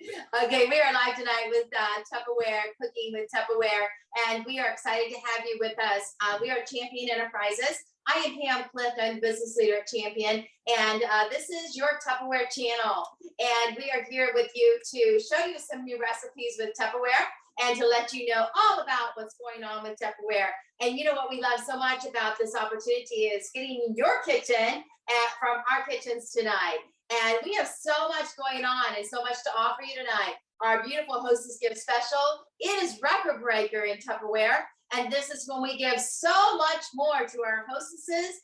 Okay, we are live tonight with Tupperware, Cooking with Tupperware, and we are excited to have you with us. We are Champion Enterprises. I am Pam Clift, I'm the business leader at Champion, and this is your Tupperware channel. And we are here with you to show you some new recipes with Tupperware and to let you know all about what's going on with Tupperware. And you know what we love so much about this opportunity is getting your kitchen from our kitchens tonight. And we have so much going on and so much to offer you tonight. Our beautiful Hostess Gift Special. It is record breaker in Tupperware. And this is when we give so much more to our hostesses.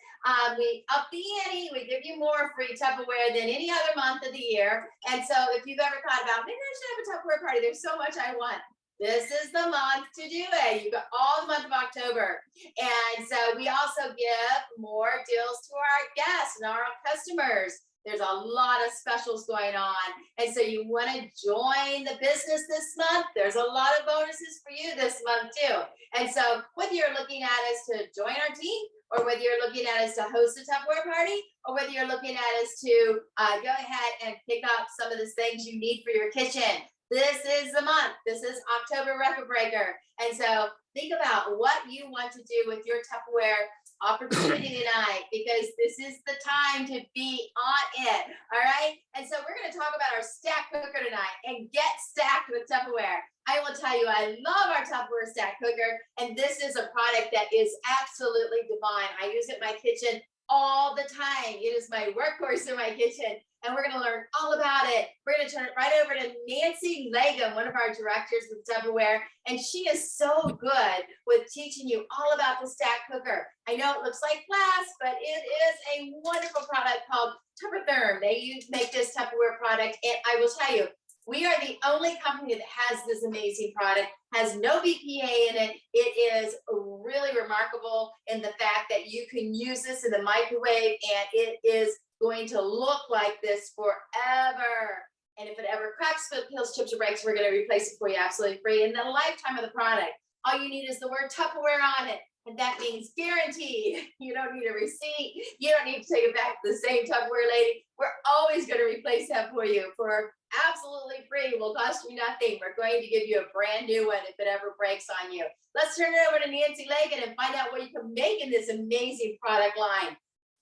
We up the ante. We give you more free Tupperware than any other month of the year. And so if you've ever thought about, maybe I should have a Tupperware party, there's so much I want. This is the month to do it. You've got all the month of October. And so we also give more deals to our guests and our customers. There's a lot of specials going on. And so you want to join the business this month, there's a lot of bonuses for you this month too. And so whether you're looking at us to join our team, or whether you're looking at us to host a Tupperware party, or whether you're looking at us to go ahead and pick up some of the things you need for your kitchen, this is the month. This is October Record Breaker. And so think about what you want to do with your Tupperware opportunity tonight, because this is the time to be on it. All right. And so we're going to talk about our stack cooker tonight and get stacked with Tupperware. I will tell you, I love our Tupperware stack cooker. And this is a product that is absolutely divine. I use it in my kitchen all the time. It is my workhorse in my kitchen. And we're going to learn all about it. We're going to turn it right over to Nancy Legum, one of our directors with Tupperware. And she is so good with teaching you all about the stack cooker. I know it looks like glass, but it is a wonderful product called Tupperware. They make this Tupperware product. And I will tell you, we are the only company that has this amazing product, has no BPA in it. It is really remarkable in the fact that you can use this in the microwave and it is going to look like this forever. And if it ever cracks, peels, chips, or breaks, we're going to replace it for you absolutely free in the lifetime of the product. All you need is the word Tupperware on it. And that means guaranteed. You don't need a receipt. You don't need to take it back to the same Tupperware lady. We're always going to replace that for you for absolutely free. It will cost you nothing. We're going to give you a brand new one if it ever breaks on you. Let's turn it over to Nancy Legum and find out what you can make in this amazing product line.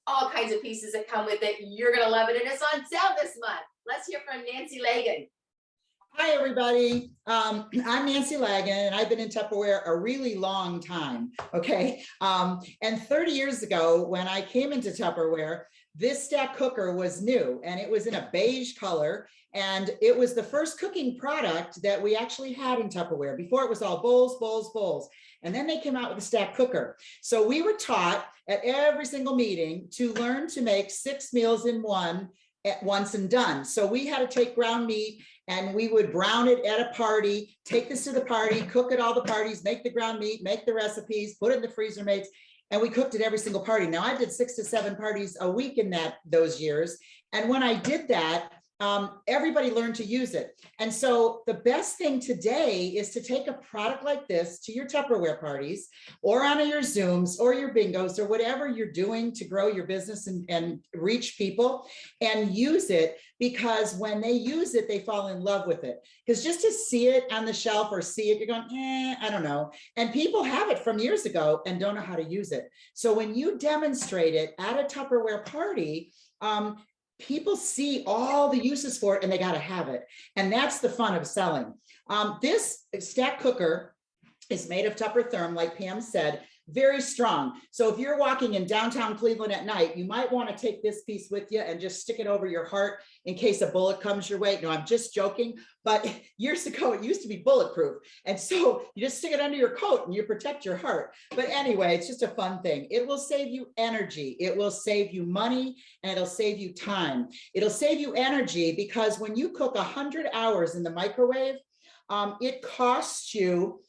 All kinds of pieces that come with it. You're going to love it. And it's on sale this month. Let's hear from Nancy Legum. Hi, everybody. I'm Nancy Legum, and I've been in Tupperware a really long time, okay? And 30 years ago, when I came into Tupperware, this stack cooker was new, and it was in a beige color, and it was the first cooking product that we actually had in Tupperware. Before, it was all bowls, bowls, bowls. And then they came out with a stack cooker. So we were taught at every single meeting to learn to make 6 meals in one at once and done. So we had to take ground meat and we would brown it at a party, take this to the party, cook at all the parties, make the ground meat, make the recipes, put it in the freezer mates, and we cooked at every single party. Now I did 6 to 7 parties a week in those years. And when I did that, everybody learned to use it. And so the best thing today is to take a product like this to your Tupperware parties or on your Zooms or your bingos or whatever you're doing to grow your business and reach people, and use it, because when they use it, they fall in love with it. Because just to see it on the shelf or see it, you're going, I don't know. And people have it from years ago and don't know how to use it. So when you demonstrate it at a Tupperware party, people see all the uses for it and they got to have it. And that's the fun of selling. This stack cooker is made of Tuppertherm, like Pam said, very strong. So if you're walking in downtown Cleveland at night, you might want to take this piece with you and just stick it over your heart in case a bullet comes your way. No, I'm just joking. But years ago, it used to be bulletproof. And so you just stick it under your coat and you protect your heart. But anyway, it's just a fun thing. It will save you energy. It will save you money, and it'll save you time. It'll save you energy because when you cook 100 hours in the microwave, it costs you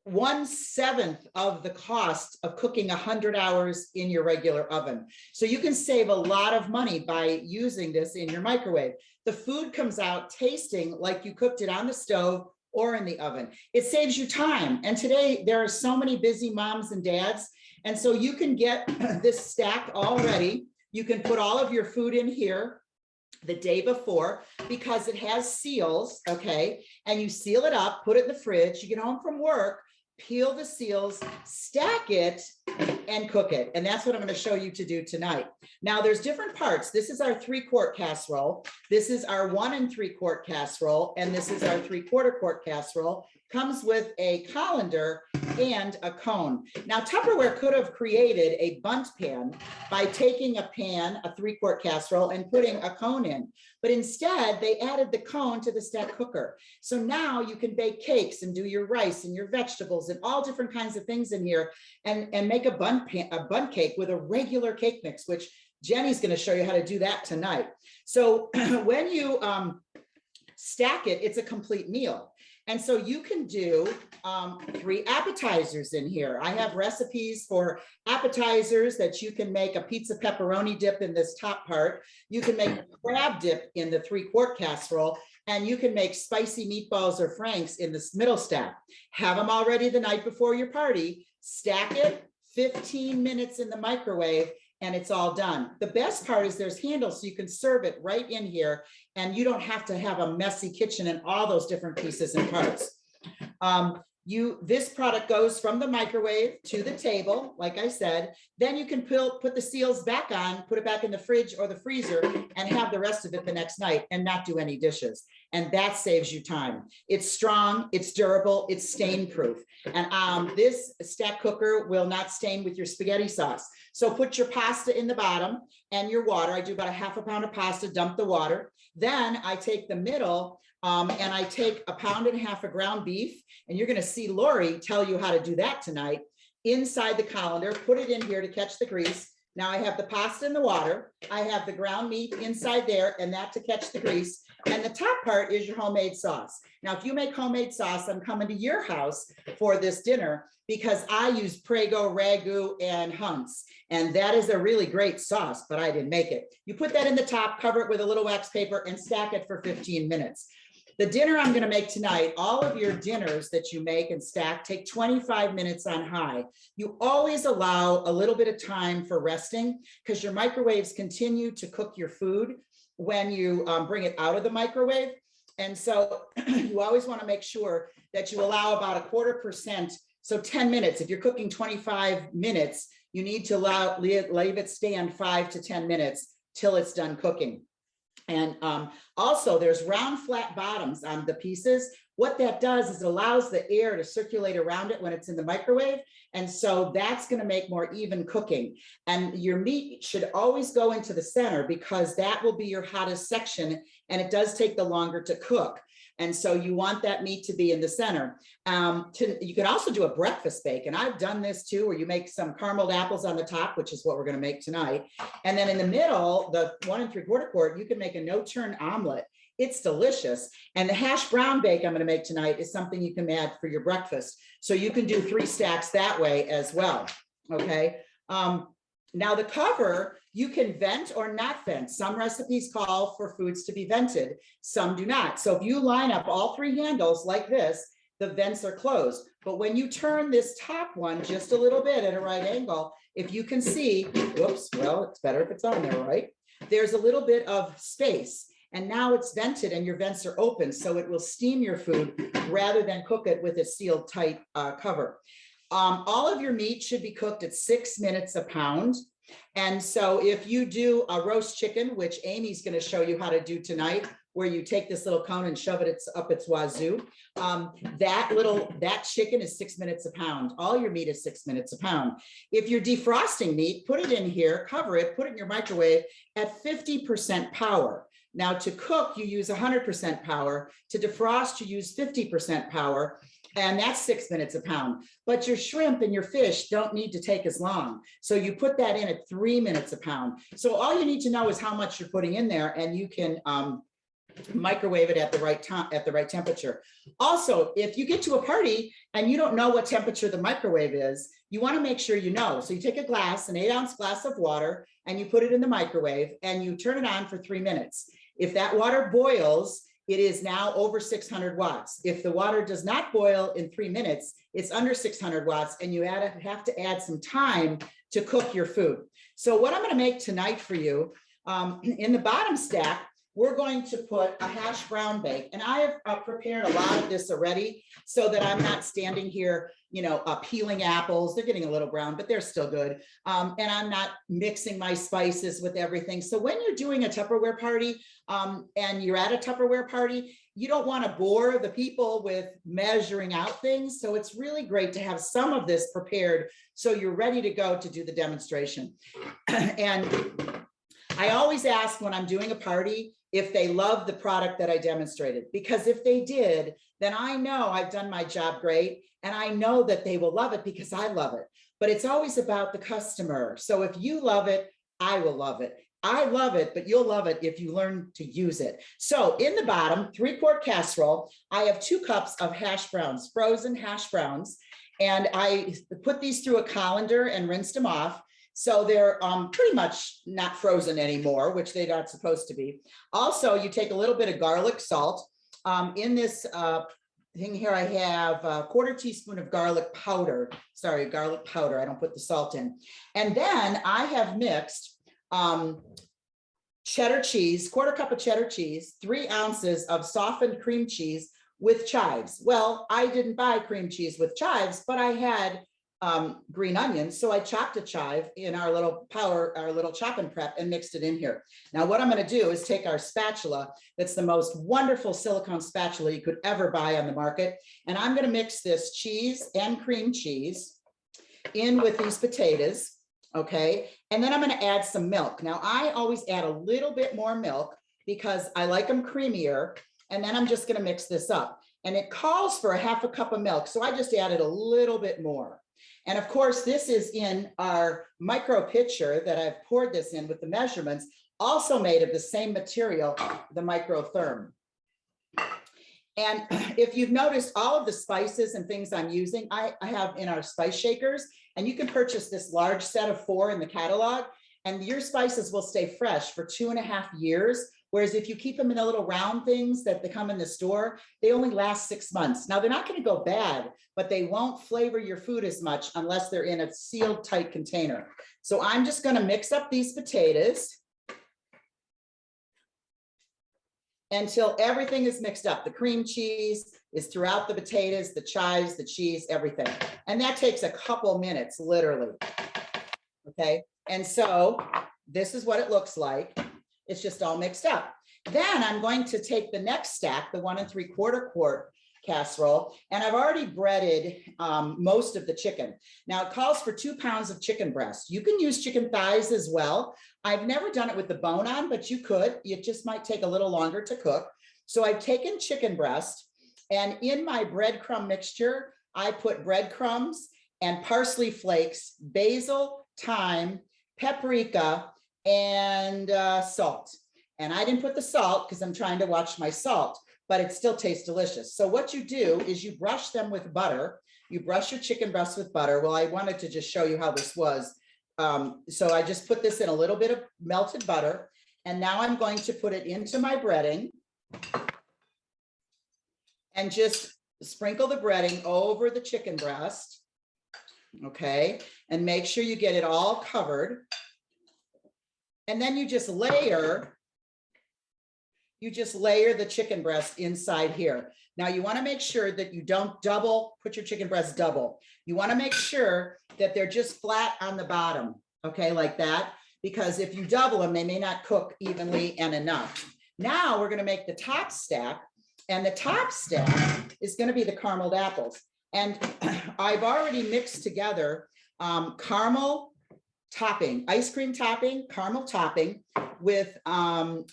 1/7 of the cost of cooking 100 hours in your regular oven. So you can save a lot of money by using this in your microwave. The food comes out tasting like you cooked it on the stove or in the oven. It saves you time. And today there are so many busy moms and dads. And so you can get this stack all ready. You can put all of your food in here. the day before because it has seals, okay? And you seal it up, put it in the fridge, you get home from work, peel the seals, stack it, and cook it. And that's what I'm going to show you to do tonight. Now there's different parts. This is our 3-quart casserole. This is our 1 3/4 casserole. And this is our 3/4 quart casserole. Comes with a colander and a cone. Now Tupperware could have created a bundt pan by taking a pan, a 3-quart casserole, and putting a cone in. But instead they added the cone to the stack cooker. So now you can bake cakes and do your rice and your vegetables and all different kinds of things in here and make a bundt cake with a regular cake mix, which Jenny's going to show you how to do that tonight. So when you stack it, it's a complete meal. And so you can do 3 appetizers in here. I have recipes for appetizers that you can make a pizza pepperoni dip in this top part. You can make a crab dip in the 3-quart casserole, and you can make spicy meatballs or franks in this middle stack. Have them all ready the night before your party, stack it, 15 minutes in the microwave, and it's all done. The best part is there's handles so you can serve it right in here and you don't have to have a messy kitchen and all those different pieces and parts. This product goes from the microwave to the table, like I said, then you can put the seals back on, put it back in the fridge or the freezer and have the rest of it the next night and not do any dishes. And that saves you time. It's strong, it's durable, it's stain proof. And this stack cooker will not stain with your spaghetti sauce. So put your pasta in the bottom and your water. I do about a ½ pound of pasta, dump the water. Then I take the middle and I take a 1.5 pounds of ground beef, and you're going to see Lori tell you how to do that tonight, inside the colander, put it in here to catch the grease. Now I have the pasta in the water, I have the ground meat inside there and that to catch the grease. And the top part is your homemade sauce. Now, if you make homemade sauce, I'm coming to your house for this dinner because I use Prego, Ragu, and Hunt's. And that is a really great sauce, but I didn't make it. You put that in the top, cover it with a little wax paper and stack it for 15 minutes. The dinner I'm going to make tonight, all of your dinners that you make and stack take 25 minutes on high. You always allow a little bit of time for resting because your microwaves continue to cook your food when you bring it out of the microwave. And so you always want to make sure that you allow about 1/4%. So 10 minutes, if you're cooking 25 minutes, you need to leave it stand 5 to 10 minutes till it's done cooking. And also there's round flat bottoms on the pieces. What that does is it allows the air to circulate around it when it's in the microwave. And so that's going to make more even cooking. And your meat should always go into the center because that will be your hottest section. And it does take the longer to cook. And so you want that meat to be in the center. You can also do a breakfast bake. And I've done this too, where you make some carameled apples on the top, which is what we're going to make tonight. And then in the middle, the 1 3/4 quart, you can make a no-turn omelet. It's delicious. And the hash brown bake I'm going to make tonight is something you can add for your breakfast. So you can do 3 stacks that way as well. Okay. Now the cover, you can vent or not vent. Some recipes call for foods to be vented, some do not. So if you line up all 3 handles like this, the vents are closed. But when you turn this top one just a little bit at a right angle, if you can see, whoops, well, it's better if it's on there, right? There's a little bit of space. And now it's vented and your vents are open, so it will steam your food rather than cook it with a sealed tight cover. All of your meat should be cooked at 6 minutes a pound. And so if you do a roast chicken, which Amy's going to show you how to do tonight, where you take this little cone and shove it up its wazoo, that chicken is 6 minutes a pound. All your meat is 6 minutes a pound. If you're defrosting meat, put it in here, cover it, put it in your microwave at 50% power. Now to cook, you use 100% power. To defrost, you use 50% power. And that's 6 minutes a pound. But your shrimp and your fish don't need to take as long. So you put that in at 3 minutes a pound. So all you need to know is how much you're putting in there, and you can microwave it at the right time, at the right temperature. Also, if you get to a party and you don't know what temperature the microwave is, you want to make sure you know. So you take a glass, an 8-ounce glass of water, and you put it in the microwave and you turn it on for 3 minutes. If that water boils, it is now over 600 watts. If the water does not boil in 3 minutes, it's under 600 watts, and you have to add some time to cook your food. So what I'm going to make tonight for you, in the bottom stack, we're going to put a hash brown bake. And I have prepared a lot of this already so that I'm not standing here, you know, peeling apples. They're getting a little brown, but they're still good. And I'm not mixing my spices with everything. So when you're doing a Tupperware party and you're at a Tupperware party, you don't want to bore the people with measuring out things. So it's really great to have some of this prepared so you're ready to go to do the demonstration. And I always ask when I'm doing a party if they love the product that I demonstrated, because if they did, then I know I've done my job great and I know that they will love it because I love it. But it's always about the customer. So if you love it, I will love it. I love it, but you'll love it if you learn to use it. So in the bottom 3-quart casserole, I have 2 cups of hash browns, frozen hash browns. And I put these through a colander and rinsed them off. So they're pretty much not frozen anymore, which they're not supposed to be. Also, you take a little bit of garlic salt. In this thing here, I have a 1/4 teaspoon of garlic powder. Sorry, garlic powder. I don't put the salt in. And then I have mixed cheddar cheese, 1/4 cup of cheddar cheese, 3 ounces of softened cream cheese with chives. Well, I didn't buy cream cheese with chives, but I had green onions. So I chopped a chive in our little chop and prep and mixed it in here. Now what I'm going to do is take our spatula. That's the most wonderful silicone spatula you could ever buy on the market. And I'm going to mix this cheese and cream cheese in with these potatoes. Okay. And then I'm going to add some milk. Now I always add a little bit more milk because I like them creamier. And then I'm just going to mix this up. And it calls for a 1/2 cup of milk. So I just added a little bit more. And of course, this is in our micro pitcher that I've poured this in with the measurements, also made of the same material, the microtherm. And if you've noticed, all of the spices and things I'm using, I have in our spice shakers, and you can purchase this large set of 4 in the catalog, and your spices will stay fresh for 2.5 years. Whereas if you keep them in the little round things that they come in the store, they only last 6 months. Now they're not going to go bad, but they won't flavor your food as much unless they're in a sealed tight container. So I'm just going to mix up these potatoes until everything is mixed up. The cream cheese is throughout the potatoes, the chives, the cheese, everything. And that takes a couple minutes, literally. Okay. And so this is what it looks like. It's just all mixed up. Then I'm going to take the next stack, the 1 3/4 quart casserole, and I've already breaded most of the chicken. Now it calls for 2 pounds of chicken breast. You can use chicken thighs as well. I've never done it with the bone on, but you could. It just might take a little longer to cook. So I've taken chicken breast, and in my breadcrumb mixture, I put breadcrumbs and parsley flakes, basil, thyme, paprika, and salt. And I didn't put the salt because I'm trying to watch my salt, but it still tastes delicious. So what you do is you brush them with butter. You brush your chicken breast with butter. Well, I wanted to just show you how this was. So I just put this in a little bit of melted butter, and now I'm going to put it into my breading and just sprinkle the breading over the chicken breast. Okay, and make sure you get it all covered. And then you just layer the chicken breast inside here. Now you want to make sure that you don't put your chicken breast double. You want to make sure that they're just flat on the bottom, okay, like that, because if you double them, they may not cook evenly and enough. Now we're going to make the top stack, and the top stack is going to be the carameled apples. And I've already mixed together caramel topping, ice cream topping, caramel topping with 2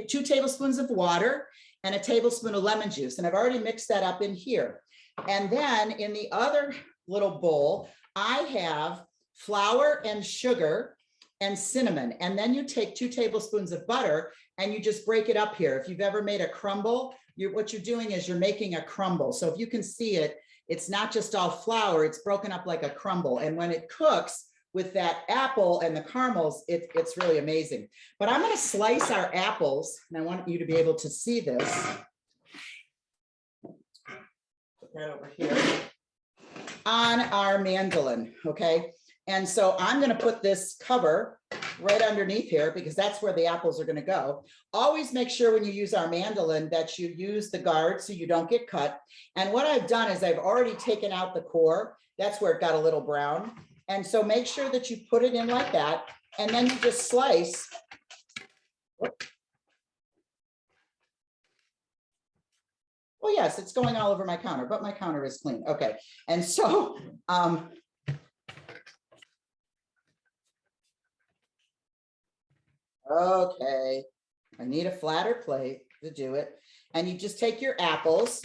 tablespoons of water and a tablespoon of lemon juice. And I've already mixed that up in here. And then in the other little bowl, I have flour and sugar and cinnamon. And then you take 2 tablespoons of butter and you just break it up here. If you've ever made a crumble, what you're doing is you're making a crumble. So if you can see it, it's not just all flour, it's broken up like a crumble. And when it cooks with that apple and the caramels, it's really amazing. But I'm gonna slice our apples, and I want you to be able to see this. Put that over here on our mandolin, okay? And so I'm gonna put this cover right underneath here because that's where the apples are going to go. Always make sure when you use our mandolin that you use the guard so you don't get cut. And what I've done is I've already taken out the core. That's where it got a little brown. And so make sure that you put it in like that. And then you just slice. Well, yes, it's going all over my counter, but my counter is clean. Okay. And so, okay, I need a flatter plate to do it. And you just take your apples.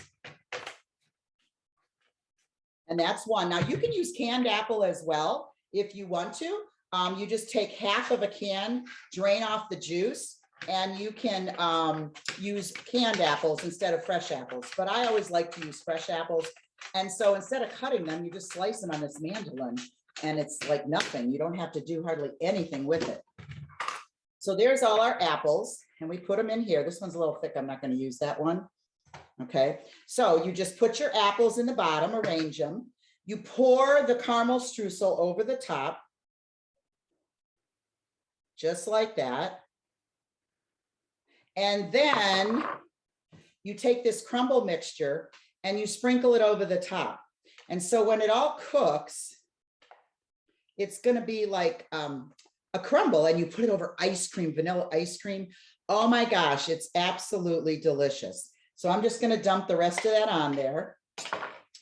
And that's one. Now you can use canned apple as well if you want to. You just take half of a can, drain off the juice, and you can use canned apples instead of fresh apples. But I always like to use fresh apples. And so instead of cutting them, you just slice them on this mandolin and it's like nothing. You don't have to do hardly anything with it. So there's all our apples and we put them in here. This one's a little thick. I'm not going to use that one. Okay, so you just put your apples in the bottom, arrange them. You pour the caramel streusel over the top, just like that. And then you take this crumble mixture and you sprinkle it over the top. And so when it all cooks, it's going to be like a crumble, and you put it over ice cream, vanilla ice cream. Oh my gosh, it's absolutely delicious. So I'm just going to dump the rest of that on there.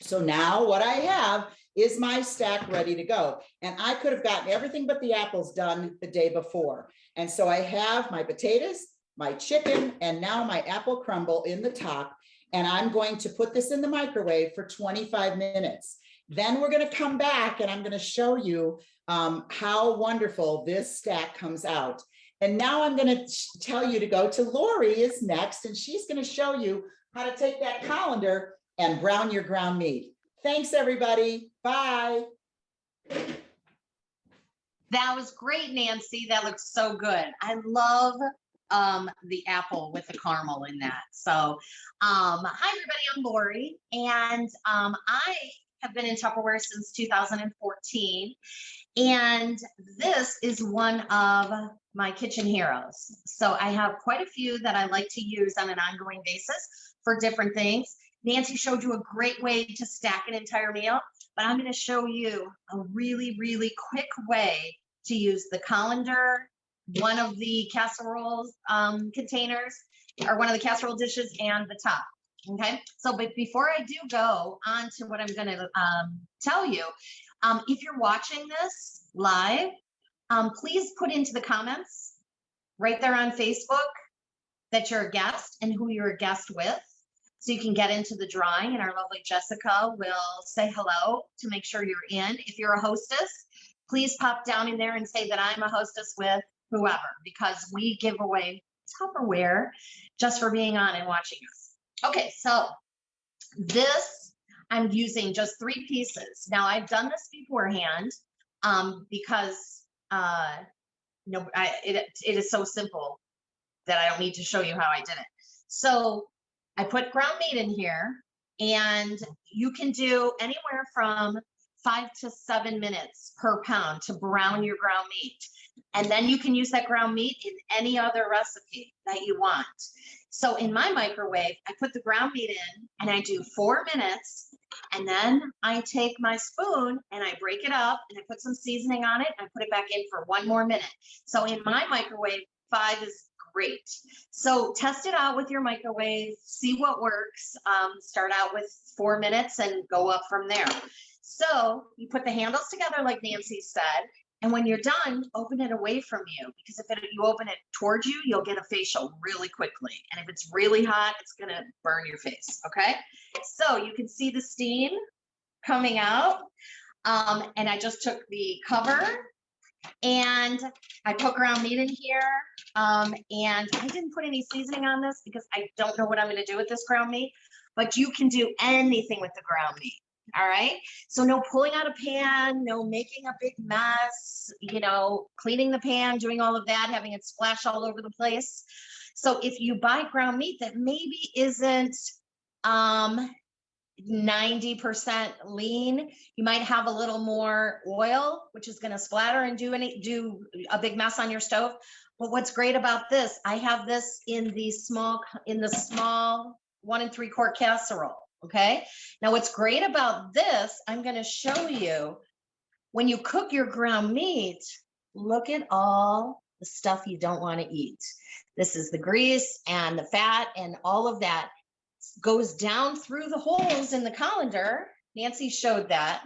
So now what I have is my stack ready to go. And I could have gotten everything but the apples done the day before. And so I have my potatoes, my chicken, and now my apple crumble in the top. And I'm going to put this in the microwave for 25 minutes. Then we're going to come back and I'm going to show you how wonderful this stack comes out. And now I'm going to tell you to go to Lori is next, and she's going to show you how to take that colander and brown your ground meat. Thanks, everybody. Bye. That was great, Nancy. That looks so good. I love the apple with the caramel in that. So hi, everybody. I'm Lori, and I have been in Tupperware since 2014. And this is one of my kitchen heroes. So I have quite a few that I like to use on an ongoing basis for different things. Nancy showed you a great way to stack an entire meal, but I'm going to show you a really, really quick way to use the colander, one of the casserole containers, or one of the casserole dishes, and the top. Okay, so but before I do go on to what I'm going to tell you, if you're watching this live, please put into the comments right there on Facebook that you're a guest and who you're a guest with, so you can get into the drawing, and our lovely Jessica will say hello to make sure you're in. If you're a hostess, please pop down in there and say that I'm a hostess with whoever, because we give away Tupperware just for being on and watching us. Okay, so this, I'm using just 3 pieces. Now I've done this beforehand because it is so simple that I don't need to show you how I did it. So I put ground meat in here, and you can do anywhere from 5 to 7 minutes per pound to brown your ground meat. And then you can use that ground meat in any other recipe that you want. So in my microwave, I put the ground meat in and I do 4 minutes. And then I take my spoon and I break it up and I put some seasoning on it and I put it back in for 1 more minute. So in my microwave, 5 is great. So test it out with your microwave, see what works. Start out with 4 minutes and go up from there. So you put the handles together like Nancy said, and when you're done, open it away from you, because if you open it towards you, you'll get a facial really quickly. And if it's really hot, it's going to burn your face. Okay. So you can see the steam coming out. And I just took the cover and I put ground meat in here. And I didn't put any seasoning on this because I don't know what I'm going to do with this ground meat, but you can do anything with the ground meat. All right. So no pulling out a pan, no making a big mess, cleaning the pan, doing all of that, having it splash all over the place. So if you buy ground meat that maybe isn't 90% lean. You might have a little more oil, which is going to splatter and do a big mess on your stove. But what's great about this, I have this in the small 1 3/4 casserole. Okay. Now what's great about this, I'm going to show you when you cook your ground meat, look at all the stuff you don't want to eat. This is the grease and the fat and all of that goes down through the holes in the colander. Nancy showed that.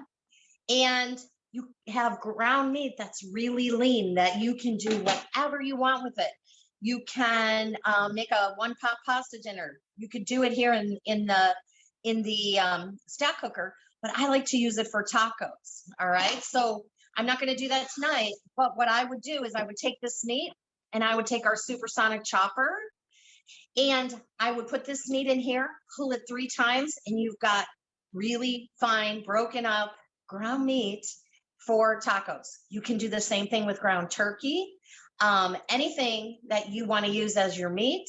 And you have ground meat that's really lean that you can do whatever you want with it. You can make a 1-pot pasta dinner. You could do it here in the stack cooker, but I like to use it for tacos. All right. So I'm not going to do that tonight, but what I would do is I would take this meat and I would take our supersonic chopper and I would put this meat in here, pull it 3 times, and you've got really fine, broken up ground meat for tacos. You can do the same thing with ground turkey. Anything that you want to use as your meat,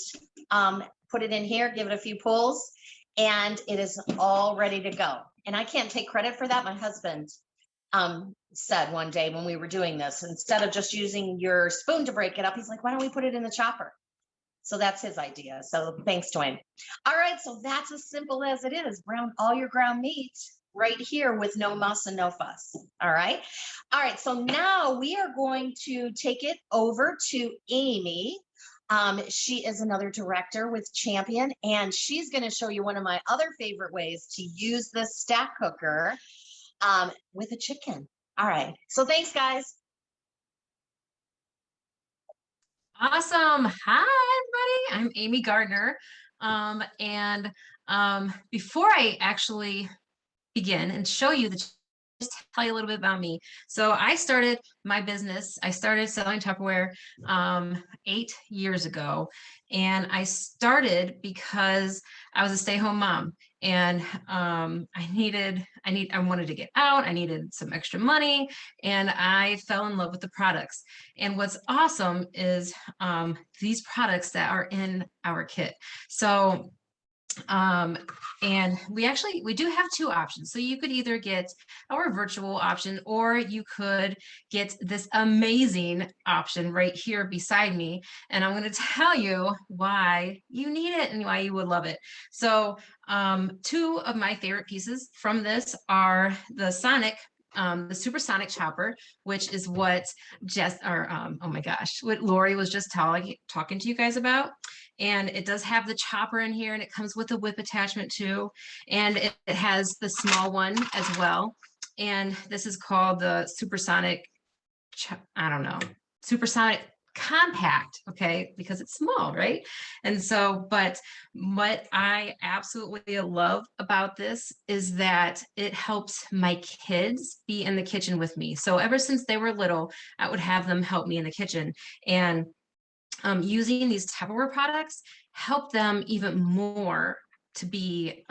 put it in here, give it a few pulls, and it is all ready to go. And I can't take credit for that. My husband said one day when we were doing this, instead of just using your spoon to break it up, he's like, why don't we put it in the chopper? So that's his idea. So thanks to him. All right. So that's as simple as it is. Brown all your ground meat right here with no muss and no fuss. All right. All right. So now we are going to take it over to Amy. She is another director with Champion, and she's going to show you one of my other favorite ways to use this stack cooker with a chicken. All right. So thanks, guys. Awesome. Hi, everybody. I'm Amy Gardner. Before I actually begin and show you just tell you a little bit about me. So I started my business. I started selling Tupperware 8 years ago. And I started because I was a stay-home mom and I wanted to get out. I needed some extra money and I fell in love with the products. And what's awesome is these products that are in our kit. So and we do have 2 options. So you could either get our virtual option or you could get this amazing option right here beside me. And I'm going to tell you why you need it and why you would love it. So 2 of my favorite pieces from this are the supersonic chopper, which is what what Lori was just talking to you guys about. And it does have the chopper in here and it comes with a whip attachment too. And it has the small one as well. And this is called the supersonic, supersonic compact, okay, because it's small, right? And so, but what I absolutely love about this is that it helps my kids be in the kitchen with me. So ever since they were little, I would have them help me in the kitchen, and using these Tupperware products help them even more to be,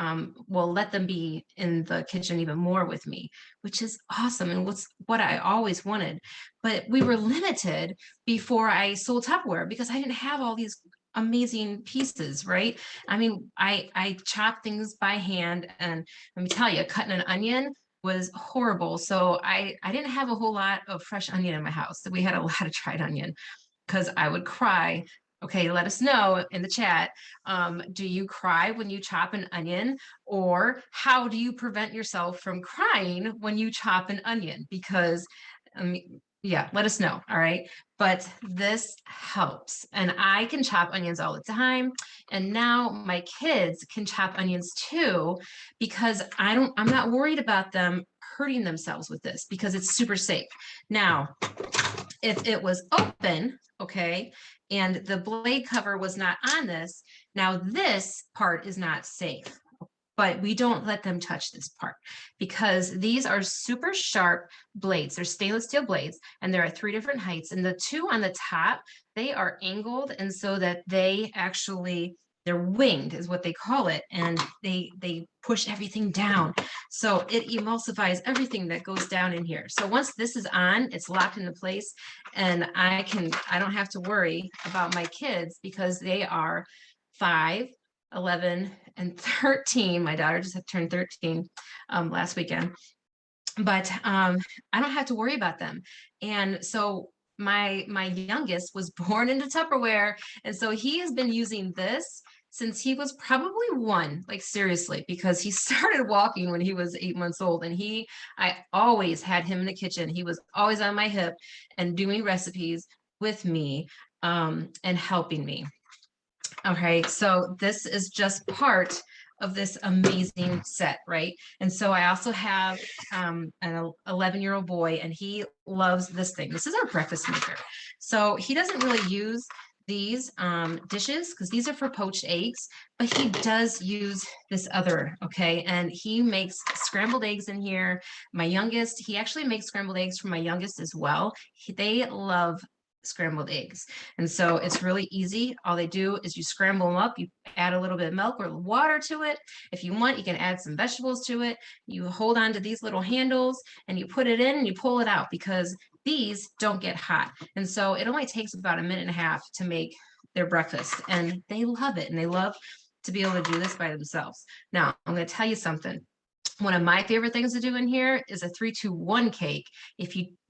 let them be in the kitchen even more with me, which is awesome. And what I always wanted, but we were limited before I sold Tupperware because I didn't have all these amazing pieces, right? I mean, I chop things by hand, and let me tell you, cutting an onion was horrible. So I didn't have a whole lot of fresh onion in my house. So we had a lot of dried onion because I would cry. Okay, let us know in the chat. Do you cry when you chop an onion, or how do you prevent yourself from crying when you chop an onion? Because, yeah, let us know. All right. But this helps, and I can chop onions all the time. And now my kids can chop onions too, because I'm not worried about them hurting themselves with this because it's super safe. Now, if it was open, okay, and the blade cover was not on this, now this part is not safe, but we don't let them touch this part because these are super sharp blades. They're stainless steel blades, and they're at 3 different heights, and the 2 on the top, they are angled, and so that they're winged is what they call it, and they push everything down. So it emulsifies everything that goes down in here. So once this is on, it's locked into place, and I don't have to worry about my kids because they are 5, 11 and 13. My daughter just turned 13 last weekend. But I don't have to worry about them. And so my youngest was born into Tupperware. And so he has been using this since he was probably 1, like seriously, because he started walking when he was 8 months old. And I always had him in the kitchen. He was always on my hip and doing recipes with me and helping me. Okay, so this is just part of this amazing set, right? And so I also have an 11-year-old boy, and he loves this thing. This is our breakfast maker. So he doesn't really use these dishes because these are for poached eggs, but he does use this other, okay? And he makes scrambled eggs in here. My youngest, he actually makes scrambled eggs for my youngest as well. They love scrambled eggs. And so it's really easy. All they do is you scramble them up, you add a little bit of milk or water to it. If you want, you can add some vegetables to it. You hold on to these little handles and you put it in and you pull it out because these don't get hot. And so it only takes about 1.5 minutes to make their breakfast, and they love it. And they love to be able to do this by themselves. Now, I'm going to tell you something. One of my favorite things to do in here is a 3-2-1 cake.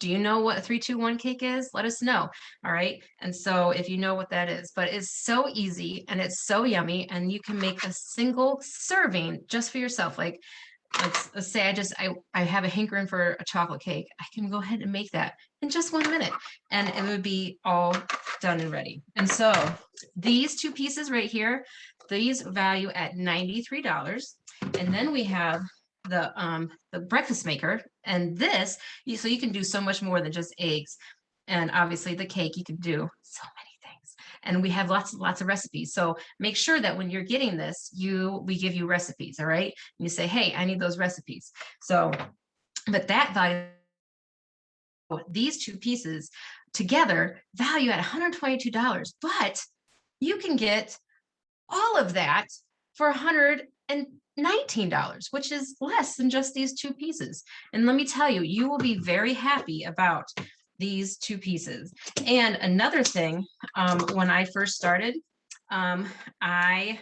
Do you know what a 3-2-1 cake is? Let us know. All right. And so if you know what that is, but it's so easy and it's so yummy, and you can make a single serving just for yourself. Like let's say I have a hankering for a chocolate cake. I can go ahead and make that in just 1 minute, and it would be all done and ready. And so these 2 pieces right here, these value at $93. And then we have the breakfast maker, and this so you can do so much more than just eggs. And obviously the cake, you can do so many things, and we have lots of recipes. So make sure that when you're getting this, we give you recipes. All right, and you say, hey, I need those recipes. So but that value, these 2 pieces together value at $122, but you can get all of that for $119, which is less than just these 2 pieces. And let me tell you, you will be very happy about these 2 pieces. And another thing, when I first started, I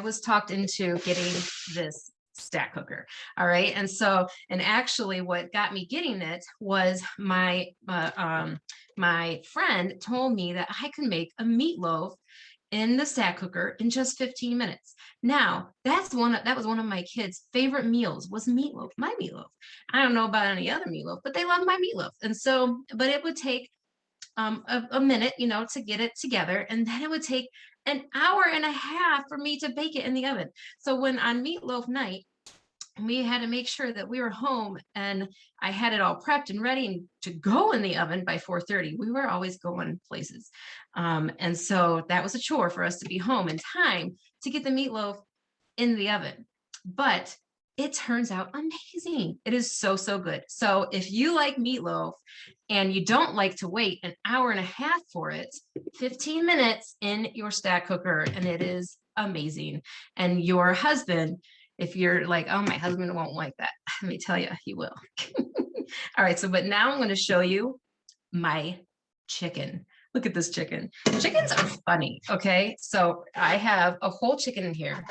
was talked into getting this stack cooker. All right. And actually what got me getting it was my friend told me that I could make a meatloaf in the stack cooker in just 15 minutes. Now, that was one of my kids' favorite meals, was meatloaf, my meatloaf. I don't know about any other meatloaf, but they love my meatloaf. And so, but it would take a minute, to get it together. And then it would take 1.5 hours for me to bake it in the oven. So when on meatloaf night, we had to make sure that we were home and I had it all prepped and ready to go in the oven by 4:30. We were always going places. And so that was a chore for us to be home in time to get the meatloaf in the oven. But it turns out amazing. It is so, so good. So if you like meatloaf and you don't like to wait 1.5 hours for it, 15 minutes in your stack cooker, and it is amazing. And your husband, if you're like, oh, my husband won't like that, let me tell you, he will. All right, but now I'm going to show you my chicken. Look at this chicken. Chickens are funny, okay? So I have a whole chicken in here,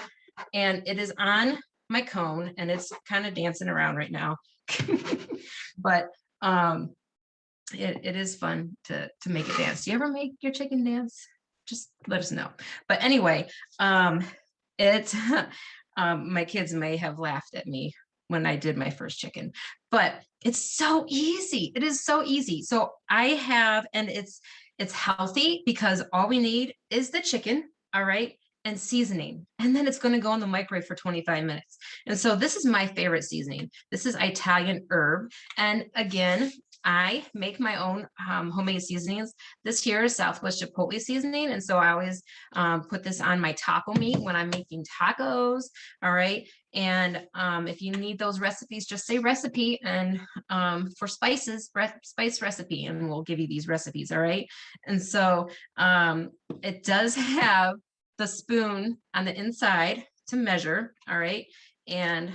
and it is on my cone, and it's kind of dancing around right now. But it is fun to make it dance. Do you ever make your chicken dance? Just let us know. But anyway, my kids may have laughed at me when I did my first chicken, but it's so easy. It is so easy. So I have, and it's healthy because all we need is the chicken, all right, and seasoning. And then it's going to go in the microwave for 25 minutes. And so this is my favorite seasoning. This is Italian herb. And again, I make my own homemade seasonings. This here is Southwest Chipotle seasoning. And so I always put this on my taco meat when I'm making tacos. All right. And if you need those recipes, just say recipe, and for spices, spice recipe, and we'll give you these recipes. All right. And so it does have the spoon on the inside to measure. All right. And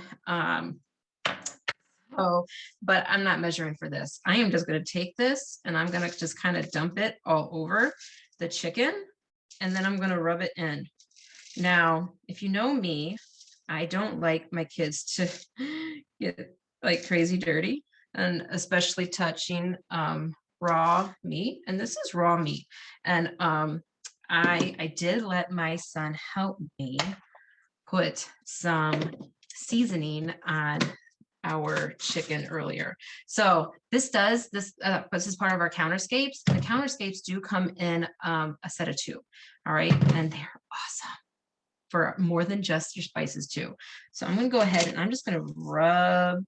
but I'm not measuring for this. I am just going to take this and I'm going to just kind of dump it all over the chicken. and then I'm going to rub it in. Now, if you know me, I don't like my kids to get like crazy dirty, and especially touching raw meat. And this is raw meat. And I did let my son help me put some seasoning on our chicken earlier. So this is part of our counterscapes. The counterscapes do come in a set of 2. All right. And they're awesome for more than just your spices too. So I'm going to go ahead and I'm just going to rub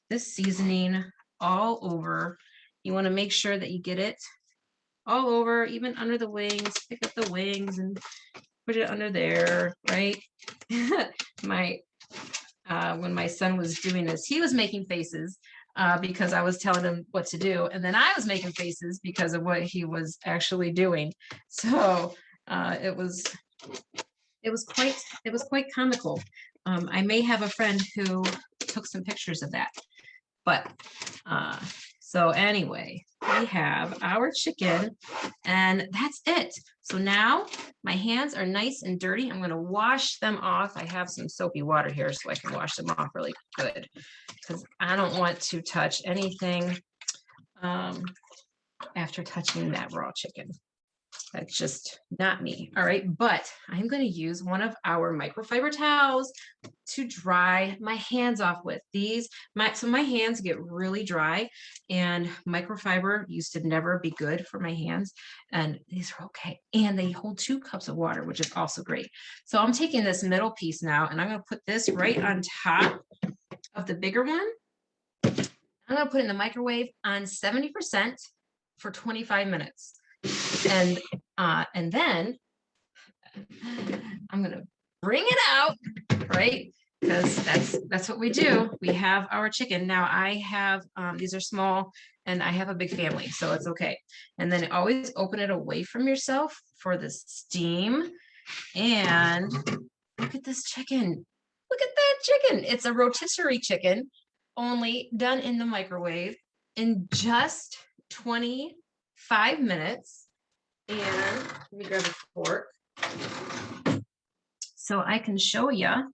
this seasoning all over. You want to make sure that you get it all over, even under the wings. Pick up the wings and put it under there, right? When my son was doing this, he was making faces because I was telling him what to do, and then I was making faces because of what he was actually doing. So it was quite comical. I may have a friend who took some pictures of that, but so anyway, we have our chicken and that's it. So now my hands are nice and dirty. I'm going to wash them off. I have some soapy water here so I can wash them off really good because I don't want to touch anything after touching that raw chicken. That's just not me. All right. But I'm going to use one of our microfiber towels to dry my hands off with these. So my hands get really dry, and microfiber used to never be good for my hands. And these are okay. And they hold 2 cups of water, which is also great. So I'm taking this middle piece now, and I'm going to put this right on top of the bigger one. I'm going to put it in the microwave on 70% for 25 minutes. And then I'm gonna bring it out, right? Because that's what we do. We have our chicken. Now I have these are small and I have a big family, so it's okay. And then always open it away from yourself for the steam. And look at this chicken. Look at that chicken. It's a rotisserie chicken, only done in the microwave in just 25 minutes. And let me grab a fork so I can show you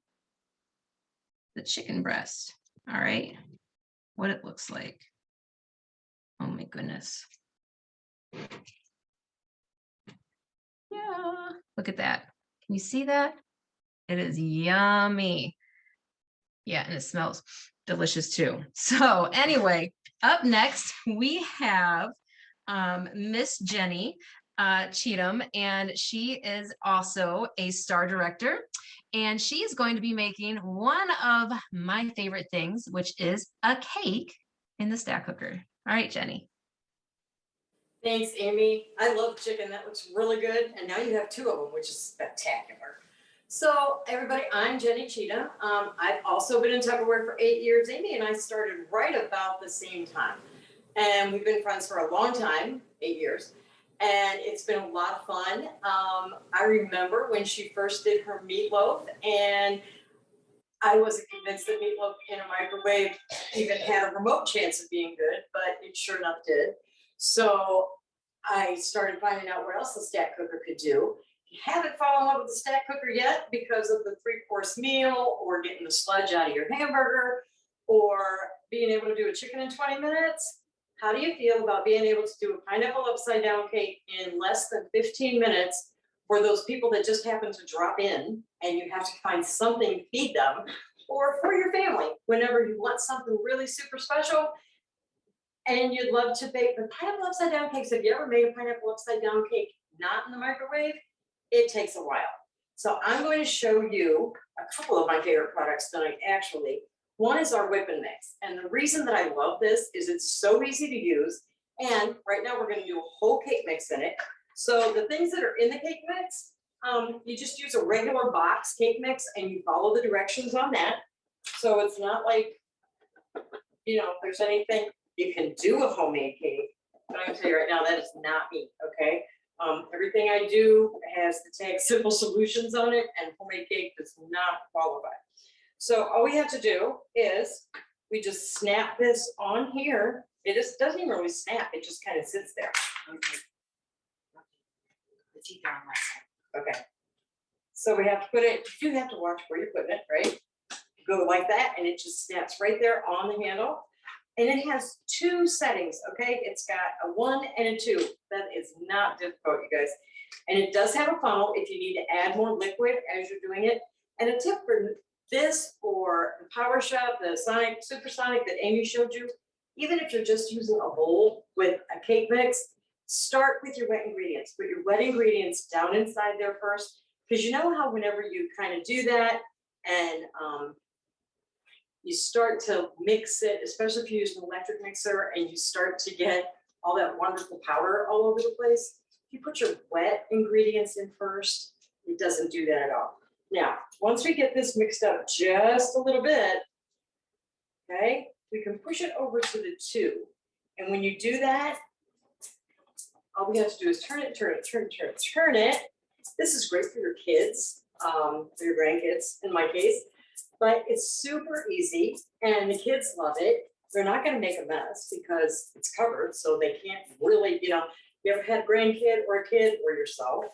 the chicken breast. All right, what it looks like. Oh my goodness. Yeah, look at that. Can you see that? It is yummy. Yeah, and it smells delicious too. So anyway, up next we have Miss Jeni Cheatham, and she is also a star director, and she is going to be making one of my favorite things, which is a cake in the stack cooker. All right, Jeni. Thanks, Amy. I love chicken. That looks really good. And now you have 2 of them, which is spectacular. So everybody, I'm Jeni Cheatham. I've also been in Tupperware for 8 years. Amy and I started right about the same time. And we've been friends for a long time, 8 years. And it's been a lot of fun. I remember when she first did her meatloaf, and I wasn't convinced that meatloaf in a microwave even had a remote chance of being good, but it sure enough did. So I started finding out what else the stack cooker could do. If you haven't fallen in love with the stack cooker yet because of the 3-course meal, or getting the sludge out of your hamburger, or being able to do a chicken in 20 minutes, how do you feel about being able to do a pineapple upside down cake in less than 15 minutes for those people that just happen to drop in and you have to find something to feed them, or for your family whenever you want something really super special and you'd love to bake the pineapple upside down cakes? Have you ever made a pineapple upside down cake not in the microwave? It takes a while. So I'm going to show you a couple of my favorite products tonight, actually. One is our whip and mix. And the reason that I love this is it's so easy to use. And right now we're going to do a whole cake mix in it. So the things that are in the cake mix, you just use a regular box cake mix and you follow the directions on that. So it's not like, if there's anything, you can do a homemade cake. But I'm going to tell you right now, that is not me, okay? Everything I do has the tag Simple Solutions on it, and homemade cake does not qualify. So all we have to do is we just snap this on here. It just doesn't even really snap. It just kind of sits there. The teeth are on my side. Okay. So we have to put it, you do have to watch where you're putting it, right? Go like that, and it just snaps right there on the handle. And it has 2 settings, okay? It's got a 1 and a 2. That is not difficult, you guys. And it does have a funnel if you need to add more liquid as you're doing it. And a tip for this, or the Power Shop, the Sonic, Supersonic that Amy showed you, even if you're just using a bowl with a cake mix, start with your wet ingredients. Put your wet ingredients down inside there first, because you know how whenever you kind of do that and you start to mix it, especially if you use an electric mixer and you start to get all that wonderful powder all over the place. If you put your wet ingredients in first, it doesn't do that at all. Now, once we get this mixed up just a little bit, okay, we can push it over to the 2. And when you do that, all we have to do is turn it, turn it, turn it, turn it, turn it. This is great for your kids, for your grandkids in my case, but it's super easy and the kids love it. They're not gonna make a mess because it's covered, so they can't really, you ever had a grandkid or a kid or yourself